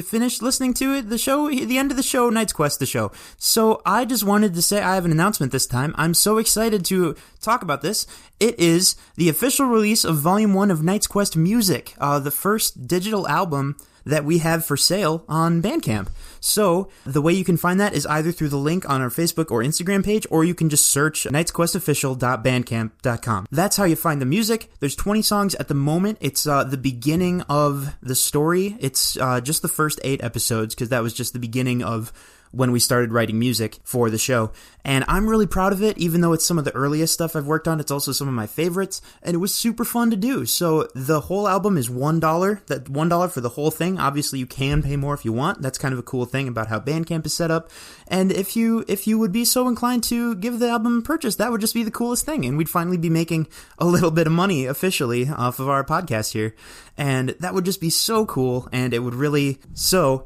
[SPEAKER 2] finished listening to it, the end of the show, Knight's Quest, the show. So I just wanted to say I have an announcement this time. I'm so excited to talk about this. It is the official release of Volume 1 of Knight's Quest Music, the first digital album that we have for sale on Bandcamp. So the way you can find that is either through the link on our Facebook or Instagram page, or you can just search knightsquestofficial.bandcamp.com. That's how you find the music. There's 20 songs at the moment. It's the beginning of the story. It's just the first 8 episodes, because that was just the beginning of when we started writing music for the show. And I'm really proud of it, even though it's some of the earliest stuff I've worked on. It's also some of my favorites, and it was super fun to do. So the whole album is $1. That $1 for the whole thing. Obviously, you can pay more if you want. That's kind of a cool thing about how Bandcamp is set up. And if you would be so inclined to give the album a purchase, that would just be the coolest thing. And we'd finally be making a little bit of money officially off of our podcast here. And that would just be so cool, and it would really... So...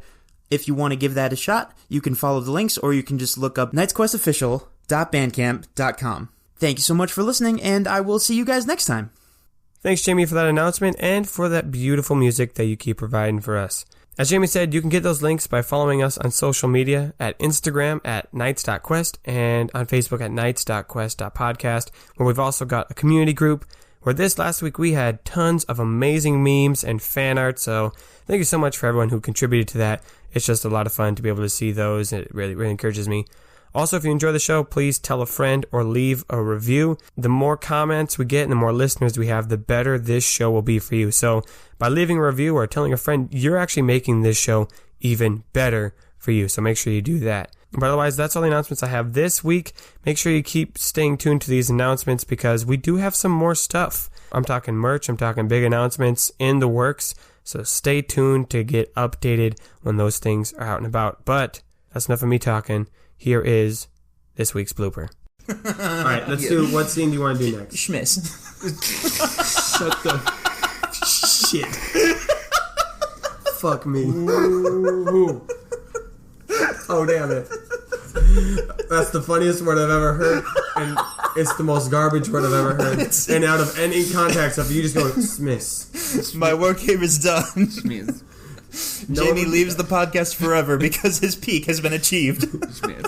[SPEAKER 2] if you want to give that a shot, you can follow the links, or you can just look up knightsquestofficial.bandcamp.com. Thank you so much for listening, and I will see you guys next time.
[SPEAKER 1] Thanks, Jamie, for that announcement and for that beautiful music that you keep providing for us. As Jamie said, you can get those links by following us on social media at Instagram at knights.quest and on Facebook at knights.quest.podcast, where we've also got a community group where this last week we had tons of amazing memes and fan art, so thank you so much for everyone who contributed to that. It's just a lot of fun to be able to see those, and it really, really encourages me. Also, if you enjoy the show, please tell a friend or leave a review. The more comments we get and the more listeners we have, the better this show will be for you. So by leaving a review or telling a friend, you're actually making this show even better for you. So make sure you do that. But otherwise, that's all the announcements I have this week. Make sure you keep staying tuned to these announcements because we do have some more stuff. I'm talking merch. I'm talking big announcements in the works. So stay tuned to get updated when those things are out and about. But that's enough of me talking. Here is this week's blooper.
[SPEAKER 3] All right, let's do. What scene do you want to do next?
[SPEAKER 2] Schmiss.
[SPEAKER 3] Shut the shit. Fuck me. Ooh. Oh, damn it. That's the funniest word I've ever heard, and it's the most garbage word I've ever heard. And out of any context, if you just go, Smith.
[SPEAKER 2] My work here is done.
[SPEAKER 4] Schmiss.
[SPEAKER 2] Jamie leaves the podcast forever because his peak has been achieved.
[SPEAKER 4] Schmiss.